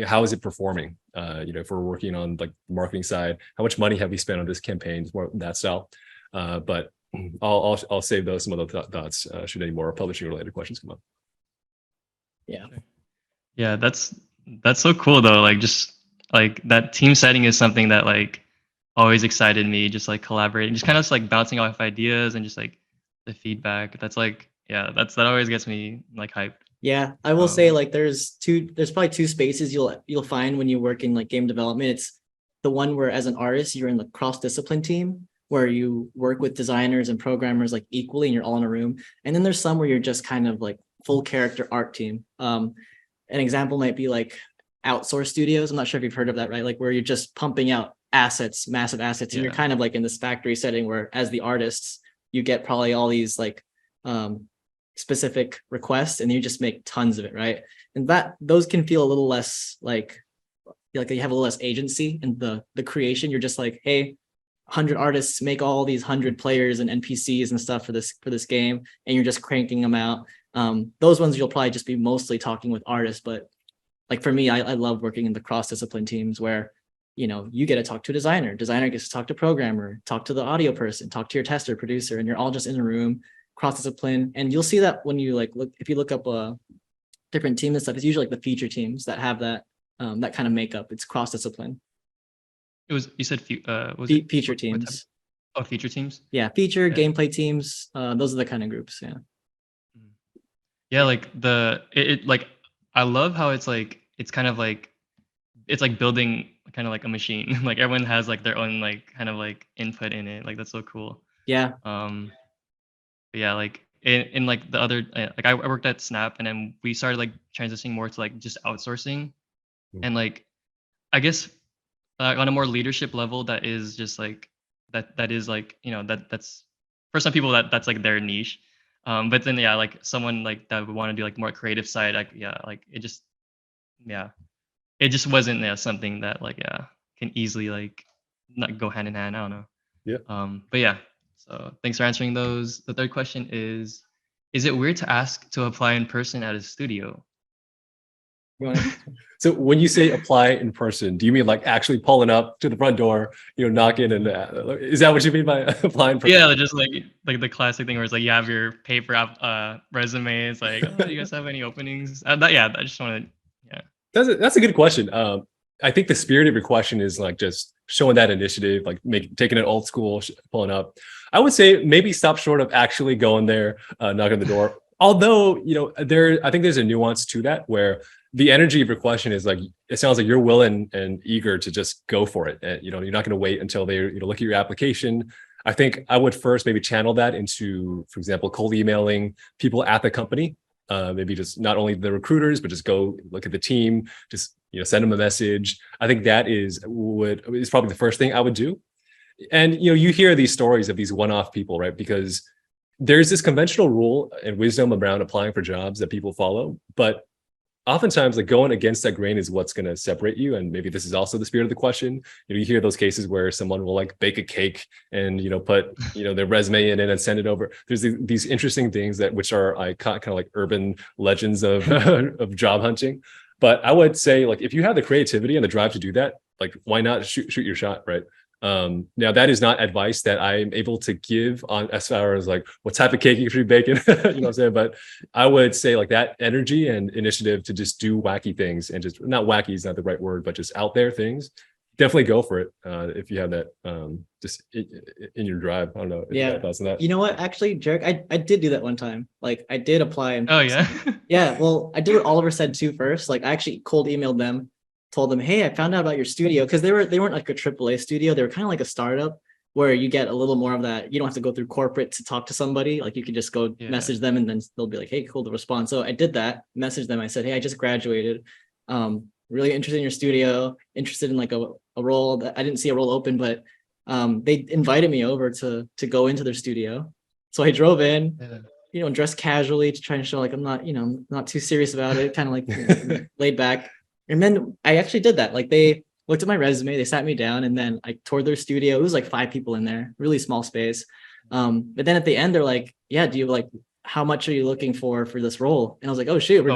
how is it performing? If we're working on like the marketing side, how much money have we spent on this campaign? More that style. But I'll save those some other thoughts should any more publishing related questions come up. Yeah, that's so cool though. Like just like that team setting is something that like always excited me. Just like collaborating, just kind of like bouncing off ideas and just like the feedback. That's like that always gets me like hyped. Yeah, I will say like there's probably 2 spaces you'll find when you work in like game development. It's the one where as an artist, you're in the cross-discipline team where you work with designers and programmers like equally and you're all in a room. And then there's some where you're just kind of like full character art team. An example might be like outsource studios. I'm not sure if you've heard of that, right? Like where you're just pumping out assets, massive assets, and you're kind of like in this factory setting where as the artists, you get probably all these like specific requests and you just make tons of it, right? And those can feel a little less like you have a little less agency in the creation. You're just like, hey, 100 artists make all these 100 players and NPCs and stuff for this game, and you're just cranking them out. Those ones you'll probably just be mostly talking with artists, but like for me, I love working in the cross-discipline teams where you get to talk to a designer gets to talk to programmer, talk to the audio person, talk to your tester, producer, and you're all just in a room, cross-discipline. And you'll see that when you if you look up different teams and stuff, it's usually like the feature teams that have that that kind of makeup. It's cross-discipline. You said feature teams. Oh, feature teams. Yeah, feature gameplay teams. Those are the kind of groups. Yeah, like like I love how it's like it's kind of like it's like building kind of like a machine. Like everyone has like their own like kind of like input in it. Like that's so cool. Yeah. But yeah, like in like the other like I worked at Snap, and then we started like transitioning more to like just outsourcing, and like I guess on a more leadership level, that is just like that is like that's for some people that's like their niche. But then like someone like that would want to do like more creative side, like it just wasn't something that like can easily like not go hand in hand. I don't know. Yeah. But yeah. So thanks for answering those. The third question is it weird to ask to apply in person at a studio? So when you say apply in person, do you mean like actually pulling up to the front door, knocking, and is that what you mean by applying in person? Yeah, just like the classic thing where it's like you have your paper resume. It's like, do you guys have any openings? I just want to. That's a good question. I think the spirit of your question is like just showing that initiative, like taking it old school, pulling up. I would say maybe stop short of actually going there, knocking on the door. Although, I think there's a nuance to that where the energy of your question is like, it sounds like you're willing and eager to just go for it. And, you're not going to wait until they look at your application. I think I would first maybe channel that into, for example, cold emailing people at the company. Maybe just not only the recruiters, but just go look at the team, just, send them a message. I think that is probably the first thing I would do. And, you hear these stories of these one-off people, right? Because there's this conventional rule and wisdom around applying for jobs that people follow, but oftentimes like going against that grain is what's going to separate you. And maybe this is also the spirit of the question. You hear those cases where someone will like bake a cake and put their resume in it and send it over. There's these interesting things which are kind of like urban legends of of job hunting. But I would say like if you have the creativity and the drive to do that, like why not shoot your shot, right? Now that is not advice that I'm able to give on as far as like what type of cake you should be baking, you know what I'm saying? But I would say like that energy and initiative to just do wacky things, and just not wacky is not the right word, but just out there things. Definitely go for it if you have that just in your drive. I don't know if you have thoughts on that. You know what? Actually, Jerric, I did do that one time. Like I did apply. And oh yeah. Yeah. Well, I did what Oliver said too first. Like I actually cold emailed them, told them, hey, I found out about your studio, because they weren't like a AAA studio. They were kind of like a startup where you get a little more of that. You don't have to go through corporate to talk to somebody. Like you could just go message them, and then they'll be like, hey, cool to respond. So I did that. Messaged them. I said, hey, I just graduated. Really interested in your studio. Interested in like a role that I didn't see a role open, but they invited me over to go into their studio. So I drove in, dressed casually to try and show like I'm not, not too serious about it, kind of like laid back. And then I actually did that. Like they looked at my resume, they sat me down, and then I toured their studio. It was like 5 people in there, really small space. But then at the end, they're like, yeah, do you like, how much are you looking for this role? And I was like, oh shoot, we're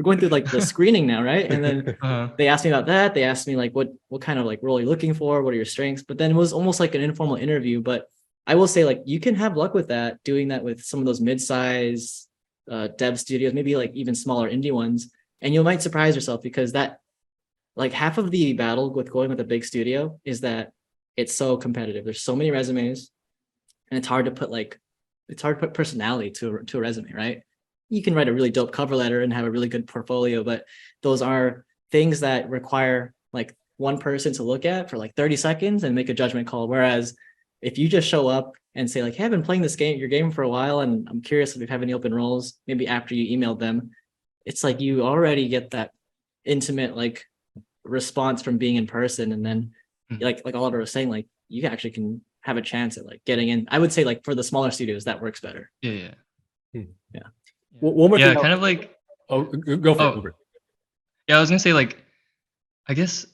going through like the screening now, right? And then they asked me about that. They asked me like, what kind of like role are you looking for? What are your strengths? But then it was almost like an informal interview. But I will say like, you can have luck with that, doing that with some of those mid-size dev studios, maybe like even smaller indie ones. And you might surprise yourself, because that like half of the battle with going with a big studio is that it's so competitive. There's so many resumes, and it's hard to put personality to a resume, right? You can write a really dope cover letter and have a really good portfolio, but those are things that require like one person to look at for like 30 seconds and make a judgment call. Whereas if you just show up and say like, hey, I've been playing your game for a while, and I'm curious if you have any open roles, maybe after you emailed them, it's like you already get that intimate like response from being in person. And then like Oliver was saying, like you actually can have a chance at like getting in. I would say like for the smaller studios, that works better. Yeah. One more thing. Kind of like. Oh, go for it. Yeah, I was gonna say like, I guess,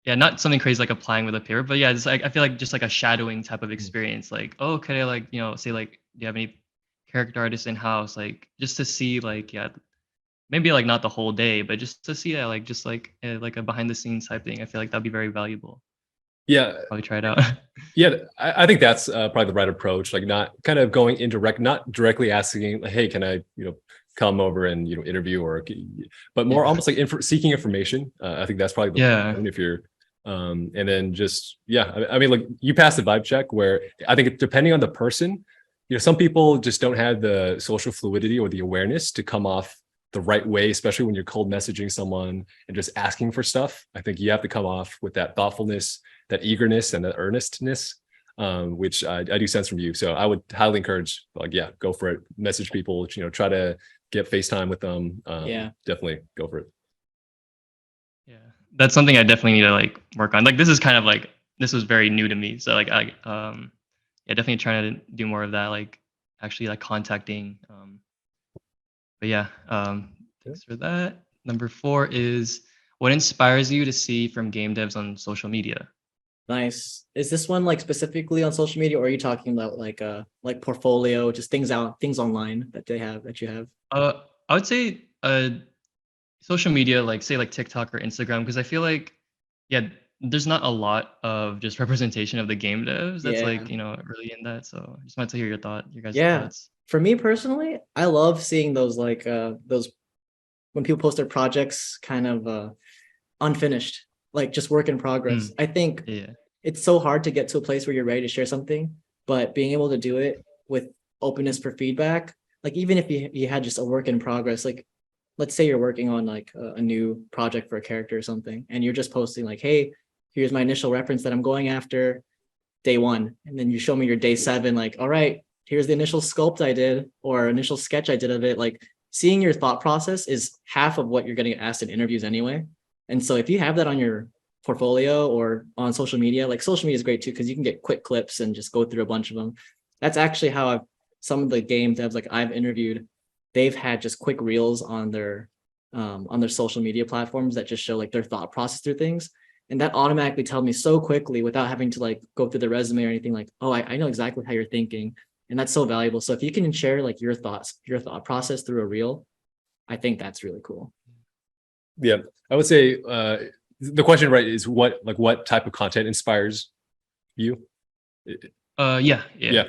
not something crazy like applying with a paper, but it's like I feel like just like a shadowing type of experience. Like, oh, could I like say like, do you have any character artists in house? Like just to see like maybe like not the whole day, but just to see like just like a behind the scenes type thing. I feel like that'd be very valuable. Yeah, probably try it out. I think that's probably the right approach. Like not kind of going indirect, not directly asking, like, hey, can I come over and interview, but more almost like seeking information. I think that's probably the if you're and then just I mean like you pass the vibe check, where I think depending on the person, some people just don't have the social fluidity or the awareness to come off the right way, especially when you're cold messaging someone and just asking for stuff. I think you have to come off with that thoughtfulness, that eagerness, and that earnestness, which I do sense from you. So I would highly encourage, like, go for it. Message people, try to get FaceTime with them. Definitely go for it. Yeah, that's something I definitely need to like work on. Like this is kind of like, this was very new to me. So like definitely trying to do more of that, like actually like contacting. But thanks for that. Number 4 is, what inspires you to see from game devs on social media? Nice. Is this one like specifically on social media, or are you talking about like portfolio, just things online that you have? I would say social media, like say like TikTok or Instagram, because I feel like there's not a lot of just representation of the game devs that's like really in that. So I just wanted to hear your guys' thoughts. For me personally, I love seeing those like those when people post their projects kind of unfinished, like just work in progress. I think it's so hard to get to a place where you're ready to share something, but being able to do it with openness for feedback, like even if you had just a work in progress, like let's say you're working on like a new project for a character or something, and you're just posting like, hey, here's my initial reference that I'm going after day 1. And then you show me your day 7, like, all right, here's the initial sculpt I did or initial sketch I did of it. Like seeing your thought process is half of what you're going to get asked in interviews anyway. And so if you have that on your portfolio or on social media, like social media is great too, because you can get quick clips and just go through a bunch of them. That's actually how some of the game devs like I've interviewed, they've had just quick reels on their social media platforms that just show like their thought process through things. And that automatically tells me so quickly without having to like go through the resume or anything, like, oh, I know exactly how you're thinking. And that's so valuable. So if you can share like your thought process through a reel, I think that's really cool. Yeah, I would say the question, right, is what type of content inspires you? Yeah. Yeah.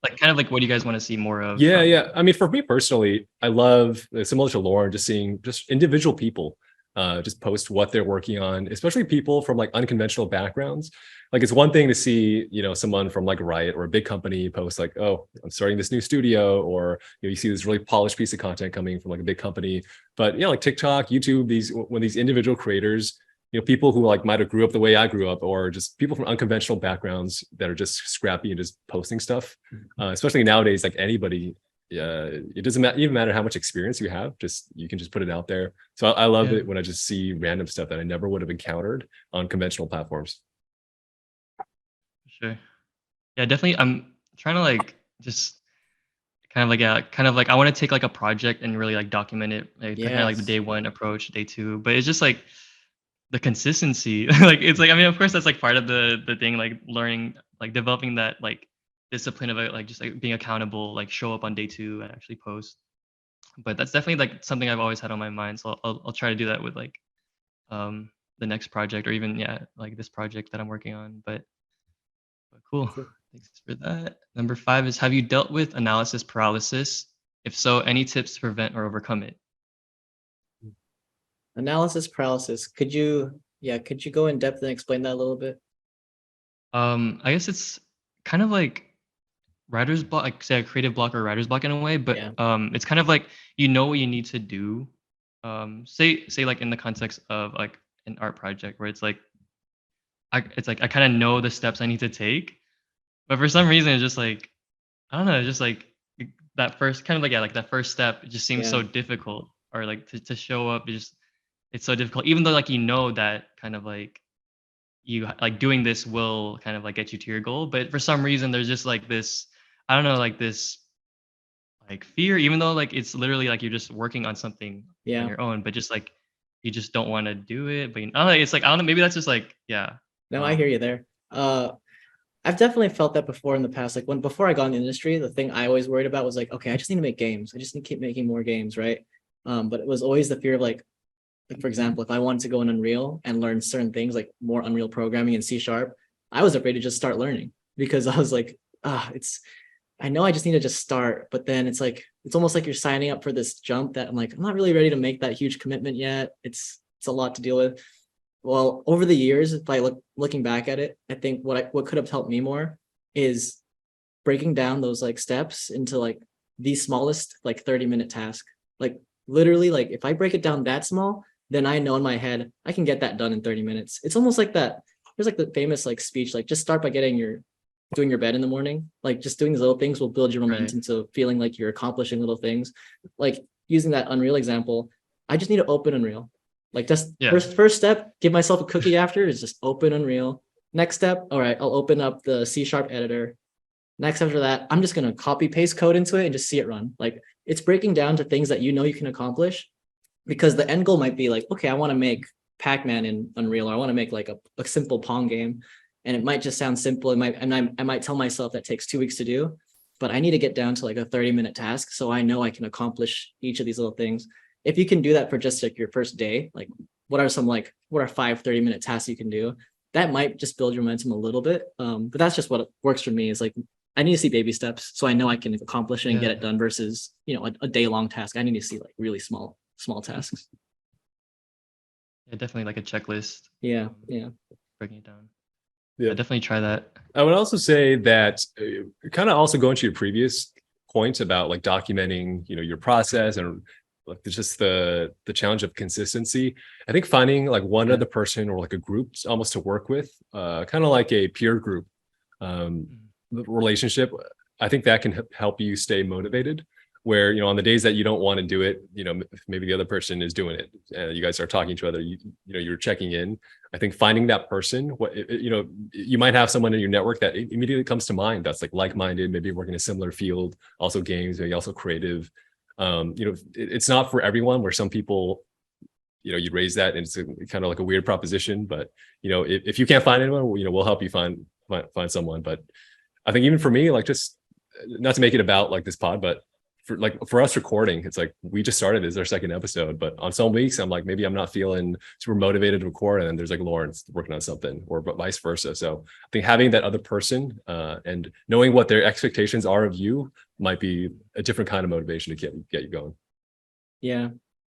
Like kind of like what do you guys want to see more of? Yeah. I mean, for me personally, I love, similar to Lauren, just seeing just individual people just post what they're working on, especially people from like unconventional backgrounds. Like it's one thing to see, someone from like Riot or a big company post like, oh, I'm starting this new studio, or you see this really polished piece of content coming from like a big company. But like TikTok, YouTube, when these individual creators, people who like might have grew up the way I grew up, or just people from unconventional backgrounds that are just scrappy and just posting stuff. Especially nowadays, like anybody, it doesn't even matter how much experience you have, you can just put it out there. So I love it when I just see random stuff that I never would have encountered on conventional platforms. Sure. Yeah, definitely. I'm trying to like just kind of like I want to take like a project and really like document it, like kind of like the day one approach, day two. But it's just like the consistency. Like it's like, I mean, of course that's like part of the thing, like learning, like developing that like discipline of it, like just like being accountable, like show up on day two and actually post. But that's definitely like something I've always had on my mind. So I'll try to do that with like the next project, or even like this project that I'm working on. But cool. Thanks for that. Number 5 is, have you dealt with analysis paralysis? If so, any tips to prevent or overcome it? Analysis paralysis. Could you go in depth and explain that a little bit? I guess it's kind of like writer's block, like say a creative block or writer's block in a way, but it's kind of like what you need to do. Say like in the context of like an art project where it's like I kind of know the steps I need to take, but for some reason it's just like, I don't know, it's just like that first kind of like like that first step, it just seems so difficult, or like to show up, it's so difficult, even though like that kind of like you like doing this will kind of like get you to your goal, but for some reason there's just like this, I don't know, like this like fear, even though like it's literally like you're just working on something on your own, but just like you just don't want to do it. But I don't know, it's like, I don't know, maybe that's just like No, I hear you there. I've definitely felt that before in the past. Like before I got in the industry, the thing I always worried about was like, okay, I just need to make games. I just need to keep making more games, right? But it was always the fear of like for example, if I wanted to go in Unreal and learn certain things like more Unreal programming in C#, I was afraid to just start learning, because I was like, I know I just need to just start, but then it's like, it's almost like you're signing up for this jump that I'm like, I'm not really ready to make that huge commitment yet. It's a lot to deal with. Well, over the years, if I looking back at it, I think what could have helped me more is breaking down those like steps into like the smallest like 30-minute task. Like literally, like if I break it down that small, then I know in my head I can get that done in 30 minutes. It's almost like that. There's like the famous like speech, like just start by doing your bed in the morning. Like just doing these little things will build your momentum to feeling like you're accomplishing little things. Like using that Unreal example, I just need to open Unreal. Like just first step, give myself a cookie after is just open Unreal. Next step, all right, I'll open up the C# editor. Next after that, I'm just gonna copy paste code into it and just see it run. Like it's breaking down to things that you know you can accomplish, because the end goal might be like, okay, I want to make Pac-Man in Unreal, or I want to make like a simple Pong game. And it might just sound simple. I might tell myself that takes 2 weeks to do, but I need to get down to like a 30-minute task, so I know I can accomplish each of these little things. If you can do that for just like your first day, like what are 5 30-minute tasks you can do? That might just build your momentum a little bit. But that's just what works for me, is like, I need to see baby steps so I know I can accomplish it and get it done, versus, a day-long task. I need to see like really small tasks. Yeah, definitely like a checklist. Yeah. Breaking it down. Yeah, definitely try that. I would also say that kind of also going to your previous point about like documenting, your process, and like just the challenge of consistency. I think finding like one other person or like a group almost to work with, kind of like a peer group relationship. I think that can help you stay motivated, where, on the days that you don't want to do it, maybe the other person is doing it. You guys are talking to each other, you're checking in. I think finding that person, you might have someone in your network that immediately comes to mind that's like-minded, maybe working in a similar field, also games, maybe also creative. It's not for everyone, where some people, you raise that and it's kind of like a weird proposition, but, if you can't find anyone, we'll help you find someone. But I think even for me, like, just not to make it about like this pod, but for us recording, it's like we just started as our second episode, but on some weeks I'm like, maybe I'm not feeling super motivated to record, and then there's like Lawrence working on something, or vice versa. So I think having that other person and knowing what their expectations are of you might be a different kind of motivation to get you going. Yeah.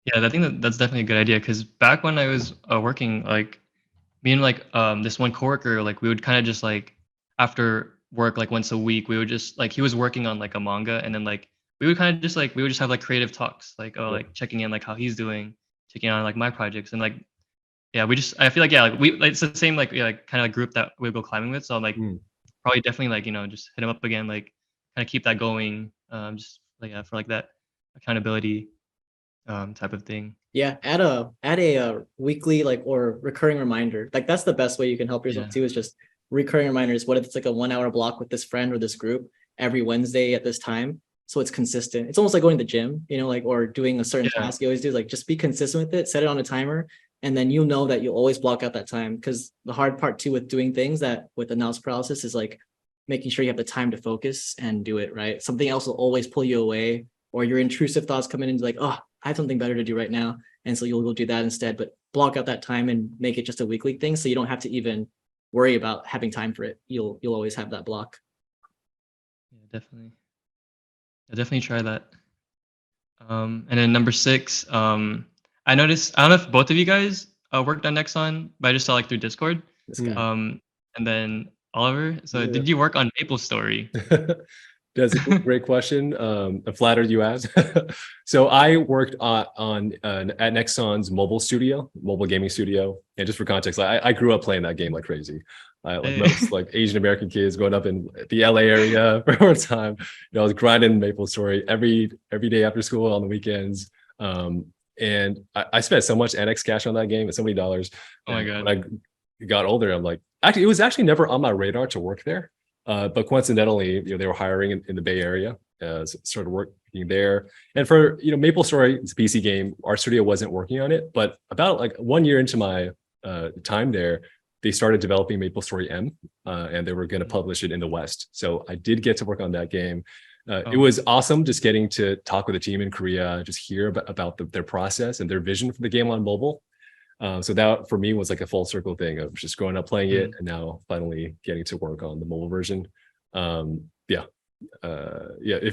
Yeah, I think that's definitely a good idea, because back when I was working, like me and like this one coworker, like we would kind of just like after work, like once a week, we would just like, he was working on like a manga, and then like we would kind of just like, we would just have like creative talks, like like checking in like how he's doing, checking on like my projects, and like yeah, we just, I feel like yeah, like we, like it's the same like yeah, like kind of like group that we go climbing with, so I'm like probably definitely like just hit him up again, like kind of keep that going, just like yeah, for like that accountability type of thing. Yeah, add a weekly like or recurring reminder. Like that's the best way you can help yourself too, is just recurring reminders. What if it's like a 1 hour block with this friend or this group every Wednesday at this time? So it's consistent. It's almost like going to the gym, like, or doing a certain task you always do. Like just be consistent with it, set it on a timer, and then you'll know that you'll always block out that time. Because the hard part too with doing things that with analysis paralysis is like making sure you have the time to focus and do it, right? Something else will always pull you away, or your intrusive thoughts come in and like, oh, I have something better to do right now. And so you'll go do that instead, but block out that time and make it just a weekly thing. So you don't have to even worry about having time for it. You'll always have that block. Yeah, definitely. I definitely try that. And then number 6, I noticed, I don't know if both of you guys worked on Nexon, but I just saw like through Discord. And then Oliver, so did you work on Maple Story? That's a great question. I'm flattered you asked. So I worked on at Nexon's mobile gaming studio. And just for context, I grew up playing that game like crazy. Like most like Asian American kids growing up in the LA area for a time. I was grinding Maple Story every day after school on the weekends. And I spent so much NX cash on that game, and so many dollars. Oh my God. When I got older, I'm like, actually, it was actually never on my radar to work there. But coincidentally, they were hiring in the Bay Area, so started working there. And for Maple Story, it's a PC game. Our studio wasn't working on it, but about like 1 year into my time there, they started developing Maple Story M, and they were going to publish it in the West. So I did get to work on that game. It was awesome just getting to talk with the team in Korea, just hear about their process and their vision for the game on mobile. So that for me was like a full circle thing of just growing up playing it, and now finally getting to work on the mobile version. If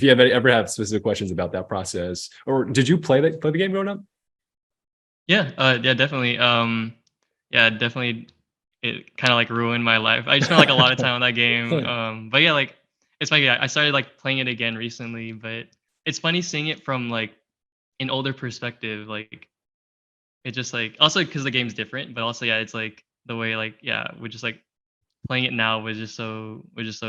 you ever have specific questions about that process, or did you play the game growing up? Yeah, definitely. Definitely. It kind of like ruined my life. I spent like a lot of time on that game. But yeah, like it's funny. I started like playing it again recently, but it's funny seeing it from like an older perspective. Like it just like, also because the game's different, but also it's like the way like we're just like playing it now was just so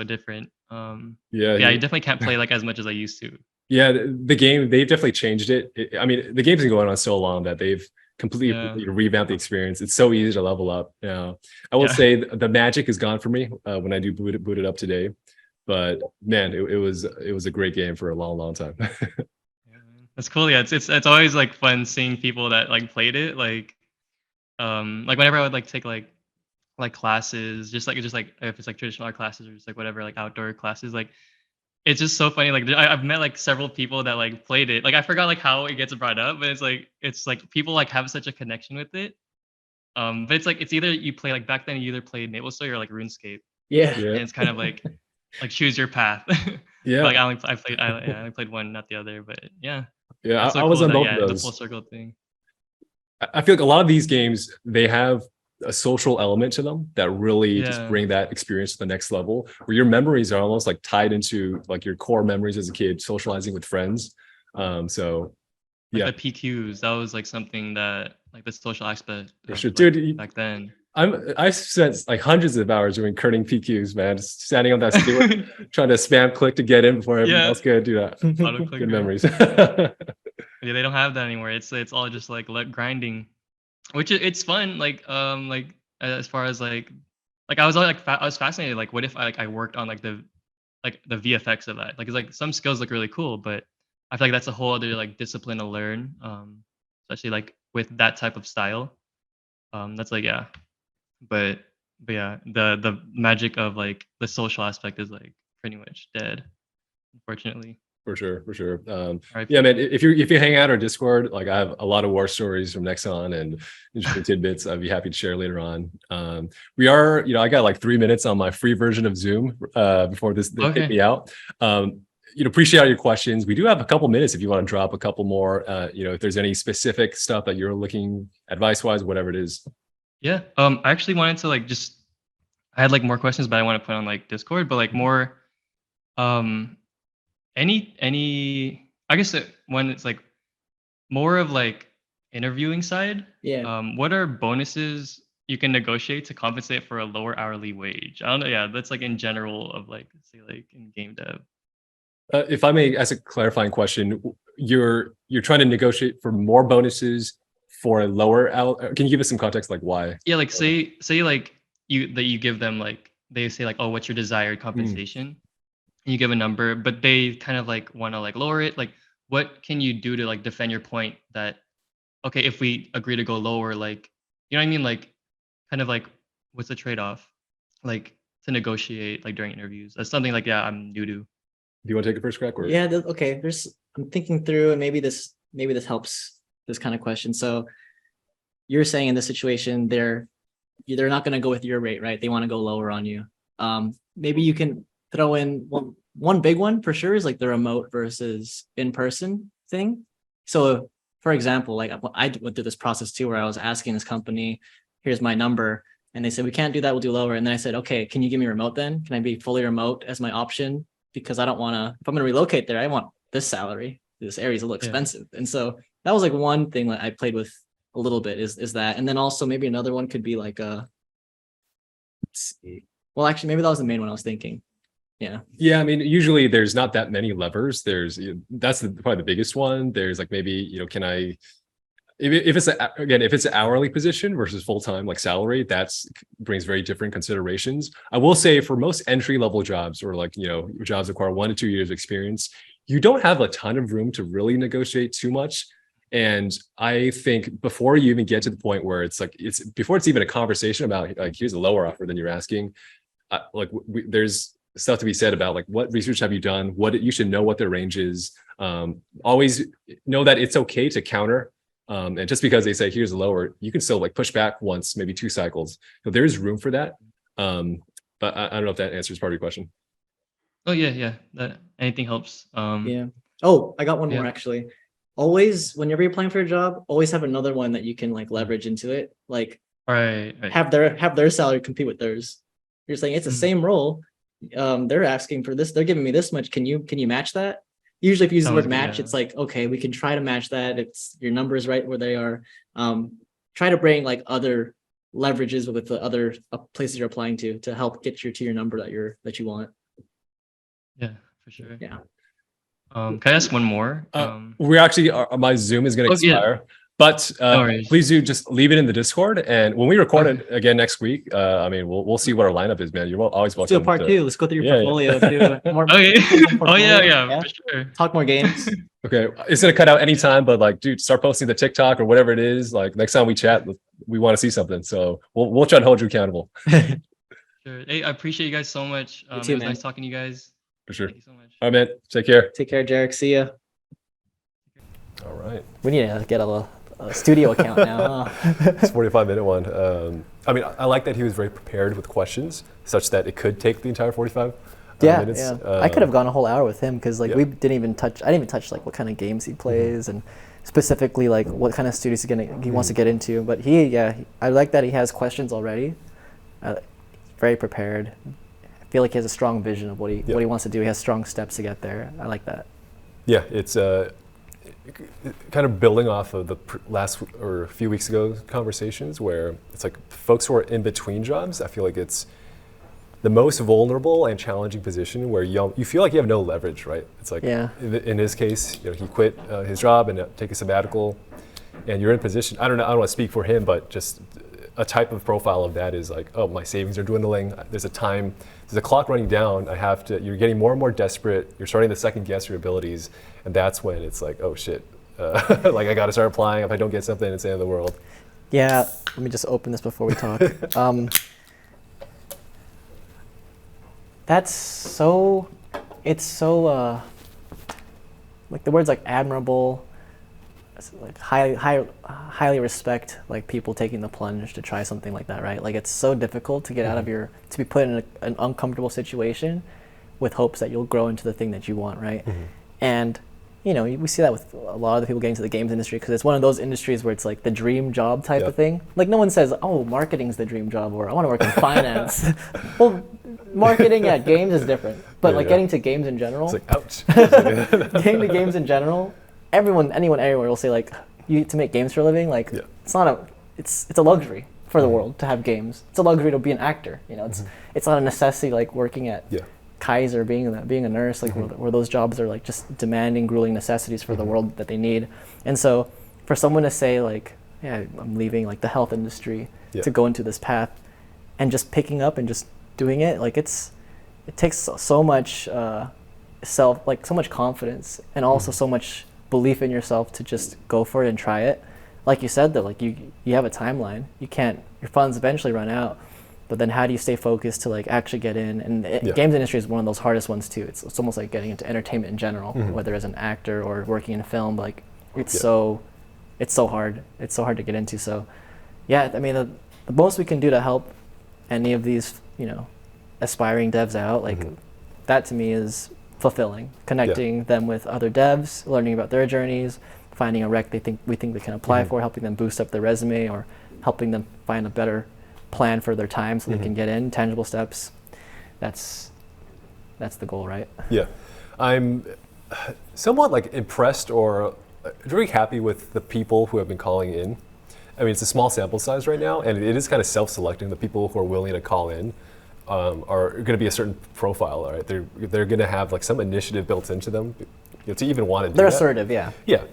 different. You definitely can't play like as much as I used to. Yeah, the game, they've definitely changed it. I mean, the game's been going on so long that they've completely revamped the experience. It's so easy to level up. I will say the magic is gone for me when I do boot it up today. But man, it was a great game for a long time. That's cool. Yeah, it's always like fun seeing people that like played it. Like whenever I would like take like classes, just like if it's like traditional art classes or just like whatever, like outdoor classes, like it's just so funny. Like I've met like several people that like played it. Like I forgot like how it gets brought up, but it's like people like have such a connection with it. But it's like it's either you play like back then you either played Maple Story or like RuneScape. Yeah. And it's kind of like choose your path. Yeah. Like I only played one, not the other. But yeah. Yeah, so I was on both of the those. full circle thing. I feel like a lot of these games, they have a social element to them that really just bring that experience to the next level, where your memories are almost like tied into like your core memories as a kid, socializing with friends. So the PQs, that was like something that like the social aspect dude, back then. I've spent like hundreds of hours doing kerning PQs, man, just standing on that stool trying to spam click to get in before everyone else could do that. Good memories. Yeah, they don't have that anymore. It's all just like grinding, which it's fun. Like as far as like I was like I was fascinated. Like what if I worked on like the VFX of that? Like it's like some skills look really cool, but I feel like that's a whole other like discipline to learn. Especially like with that type of style. That's like but yeah, the magic of like the social aspect is like pretty much dead, unfortunately. For sure, for sure. Right. Yeah, man. If you hang out or Discord, like I have a lot of war stories from Nexon and interesting tidbits. I'd be happy to share later on. We are, I got like 3 minutes on my free version of Zoom before they kick me out. Appreciate all your questions. We do have a couple minutes if you want to drop a couple more. If there's any specific stuff that you're looking advice-wise, whatever it is. Yeah. I actually wanted to I had like more questions, but I want to put on like Discord, but like more. Any I guess when it's like more of like interviewing side, what are bonuses you can negotiate to compensate for a lower hourly wage? I don't know. Yeah, that's like in general of like, say like in game dev. If I may ask a clarifying question, you're trying to negotiate for more bonuses for a lower can you give us some context, like why? Yeah, like say like you give them like, they say like, oh, what's your desired compensation? You give a number, but they kind of like want to like lower it. Like, what can you do to like defend your point that, okay, if we agree to go lower, like, you know what I mean? Like, kind of like, what's the trade-off? Like to negotiate like during interviews. That's something like, yeah, I'm new to. Do you want to take a first crack? Or? Yeah. Okay. I'm thinking through, and maybe this helps this kind of question. So you're saying in this situation, they're not going to go with your rate, right? They want to go lower on you. Maybe you can throw in one big one for sure is like the remote versus in-person thing. So for example, like I went through this process too, where I was asking this company, here's my number. And they said, we can't do that. We'll do lower. And then I said, okay, can you give me remote then? Can I be fully remote as my option? Because I don't want to, if I'm going to relocate there, I want this salary. This area is a little expensive. And so that was like one thing that I played with a little bit is that. And then also maybe another one could be like, let's see. Well, actually, maybe that was the main one I was thinking. Yeah. I mean, usually there's not that many levers. That's probably the biggest one. There's like maybe, can I, if it's an hourly position versus full-time like salary, that's brings very different considerations. I will say for most entry-level jobs or like, jobs that require 1 to 2 years of experience, you don't have a ton of room to really negotiate too much. And I think before you even get to the point where before it's even a conversation about like, here's a lower offer than you're asking, there's stuff to be said about like what research have you done, what you should know what their range is. Always know that it's okay to counter. And just because they say here's a lower, you can still like push back once, maybe 2 cycles. So there is room for that. But I don't know if that answers part of your question. Oh yeah. That anything helps. Yeah. Oh, I got one more actually. Always, whenever you're applying for a job, always have another one that you can like leverage into it. Like right. have their salary compete with theirs. You're saying it's the same role. They're asking for this, they're giving me this much. Can you match that? Usually if you use the word match, it's like, okay, we can try to match that. It's your numbers right where they are. Try to bring like other leverages with the other places you're applying to help get you to your number that you want. Yeah, for sure. Yeah. Can I ask one more? We're actually, my Zoom is going to expire. But please do just leave it in the Discord, and when we record it again next week, we'll see what our lineup is, man. You're always welcome. Let's do a part 2. Let's go through your portfolio too. More, yeah, for sure. Talk more games. Okay, it's gonna cut out anytime, but like, dude, start posting the TikTok or whatever it is. Like next time we chat, we want to see something, so we'll try to hold you accountable. Sure. Hey, I appreciate you guys so much. It was nice talking to you guys. For sure. Thank you so much. All right, man. Take care. Take care, Jerric. See ya. All right. We need to get a studio account now. It's a 45-minute one. I like that he was very prepared with questions, such that it could take the entire 45 minutes. Yeah. I could have gone a whole hour with him because we didn't even touch. I didn't even touch like what kind of games he plays and specifically like what kind of studios he wants to get into. But I like that he has questions already. Very prepared. I feel like he has a strong vision of what he wants to do. He has strong steps to get there. I like that. Yeah, it's kind of building off of the last or a few weeks ago conversations where it's like folks who are in between jobs, I feel like it's the most vulnerable and challenging position where you feel like you have no leverage, right? It's like in his case, he quit his job and take a sabbatical, and you're in a position. I don't want to speak for him, but just a type of profile of that is like, oh, my savings are dwindling. There's a clock running down. You're getting more and more desperate. You're starting to second guess your abilities. And that's when it's like, oh shit, like I got to start applying. If I don't get something, it's the end of the world. Yeah, let me just open this before we talk. like the words like admirable, like highly respect like people taking the plunge to try something like that, right? Like it's so difficult to get out of to be put in an uncomfortable situation with hopes that you'll grow into the thing that you want, right? And you know, we see that with a lot of the people getting into the games industry because it's one of those industries where it's like the dream job type of thing. Like no one says, oh, marketing's the dream job, or I want to work in finance. Well, marketing at games is different, but getting to games in general, it's like, ouch. Getting to games in general, anyone anywhere will say like, you to make games for a living, like it's a luxury for the world to have games. It's a luxury to be an actor. You know, it's not a necessity like working at Kaiser, being a nurse, like where those jobs are like just demanding, grueling necessities for the world that they need. And so for someone to say like, yeah, I'm leaving like the health industry to go into this path, and just picking up and just doing it, like it takes so much so much confidence, and also so much belief in yourself to just go for it and try it. Like you said, though, like you have a timeline. Your funds eventually run out. But then how do you stay focused to like actually get in? And the games industry is one of those hardest ones too. It's almost like getting into entertainment in general, whether as an actor or working in film. Like it's so hard. It's so hard to get into. So yeah, I mean the most we can do to help any of these, you know, aspiring devs out, like that to me is fulfilling. Connecting them with other devs, learning about their journeys, finding a rec we think they can apply for, helping them boost up their resume, or helping them find a better plan for their time so they can get in tangible steps. That's the goal, right? Yeah. I'm somewhat like impressed or very happy with the people who have been calling in. I mean, it's a small sample size right now, and it is kind of self-selecting. The people who are willing to call in are going to be a certain profile, right? They're going to have like some initiative built into them, you know, to even want to do They're that. Assertive, yeah. Yeah.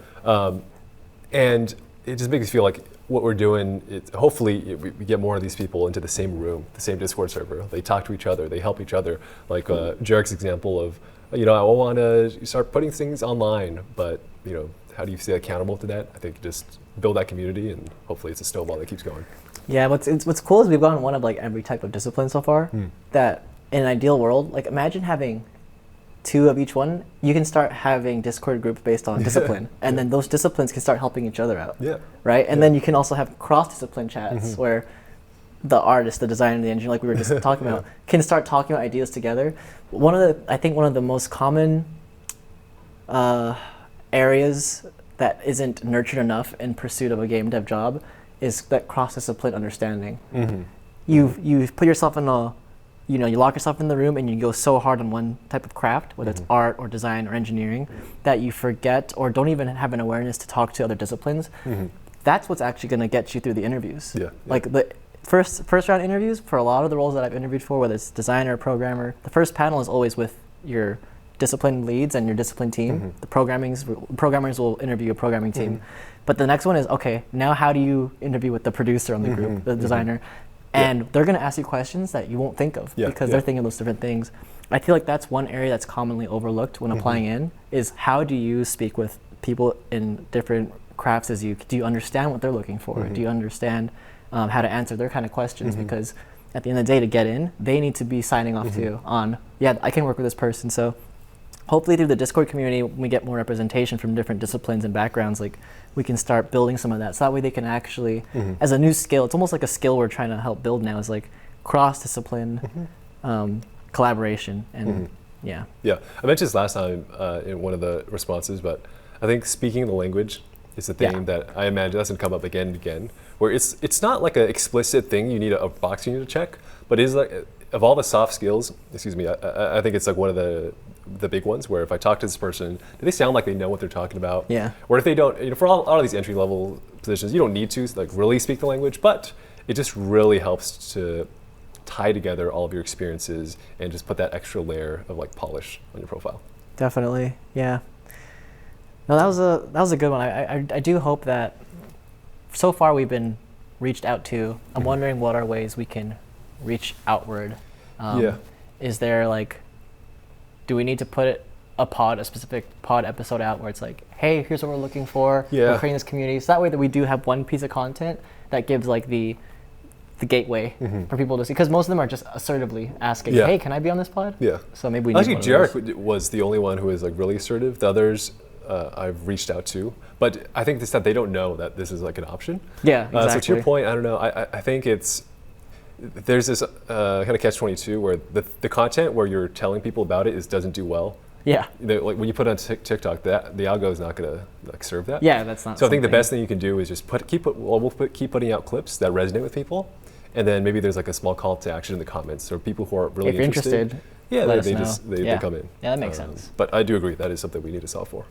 And it just makes me feel like what we're doing, hopefully we get more of these people into the same room, the same Discord server. They talk to each other, they help each other. Like Jerric's example of, you know, I want to start putting things online, but you know, how do you stay accountable to that? I think just build that community, and hopefully it's a snowball that keeps going. Yeah, what's cool is we've gotten one of like every type of discipline so far. That in an ideal world, like imagine having 2 of each one, you can start having Discord groups based on discipline, and then those disciplines can start helping each other out. Right, and then you can also have cross-discipline chats where the artist, the designer, the engineer, like we were just talking about, can start talking about ideas together. I think one of the most common areas that isn't nurtured enough in pursuit of a game dev job is that cross-discipline understanding. You put yourself in you lock yourself in the room and you go so hard on one type of craft, whether it's art or design or engineering, that you forget or don't even have an awareness to talk to other disciplines. That's what's actually going to get you through the interviews. Like the first round interviews for a lot of the roles that I've interviewed for, whether it's designer or programmer, the first panel is always with your discipline leads and your discipline team. The programmers will interview a programming team. But the next one is, okay, now how do you interview with the producer on the group, the designer? And they're going to ask you questions that you won't think of because they're thinking those different things. I feel like that's one area that's commonly overlooked when applying in, is how do you speak with people in different crafts as you? Do you understand what they're looking for? Do you understand how to answer their kind of questions? Because at the end of the day, to get in, they need to be signing off too on, I can work with this person. So hopefully through the Discord community, when we get more representation from different disciplines and backgrounds, like we can start building some of that. So that way they can actually, as a new skill, it's almost like a skill we're trying to help build now, is like cross-discipline collaboration. And I mentioned this last time in one of the responses, but I think speaking the language is the thing that I imagine that's gonna come up again and again, where it's not like an explicit thing you need a box you need to check, but it's like, of all the soft skills, I think it's like one of the big ones, where if I talk to this person, do they sound like they know what they're talking about? Or if they don't, for all of these entry level positions, you don't need to like really speak the language, but it just really helps to tie together all of your experiences and just put that extra layer of like polish on your profile. Definitely, yeah. No, that was a good one. I do hope that so far we've been reached out to. I'm wondering what are ways we can reach outward. Is there like, do we need to put a specific pod episode out where it's like, hey, here's what we're looking for. We're creating this community. So that way that we do have one piece of content that gives like the gateway for people to see. Because most of them are just assertively asking, hey, can I be on this pod? So maybe we need Jerric was the only one who was like really assertive. The others, I've reached out to, but I think that they don't know that this is like an option. Yeah, exactly. So to your point, I don't know. I think there's this kind of catch-22 where the content where you're telling people about it doesn't do well. Yeah. Like when you put it on TikTok, the algo is not going to like serve that. Yeah, that's not. So I think the best thing you can do is just keep putting out clips that resonate with people, and then maybe there's like a small call to action in the comments. So people who are really interested, yeah, let they us know. they come in. Yeah, that makes sense. But I do agree that is something we need to solve for.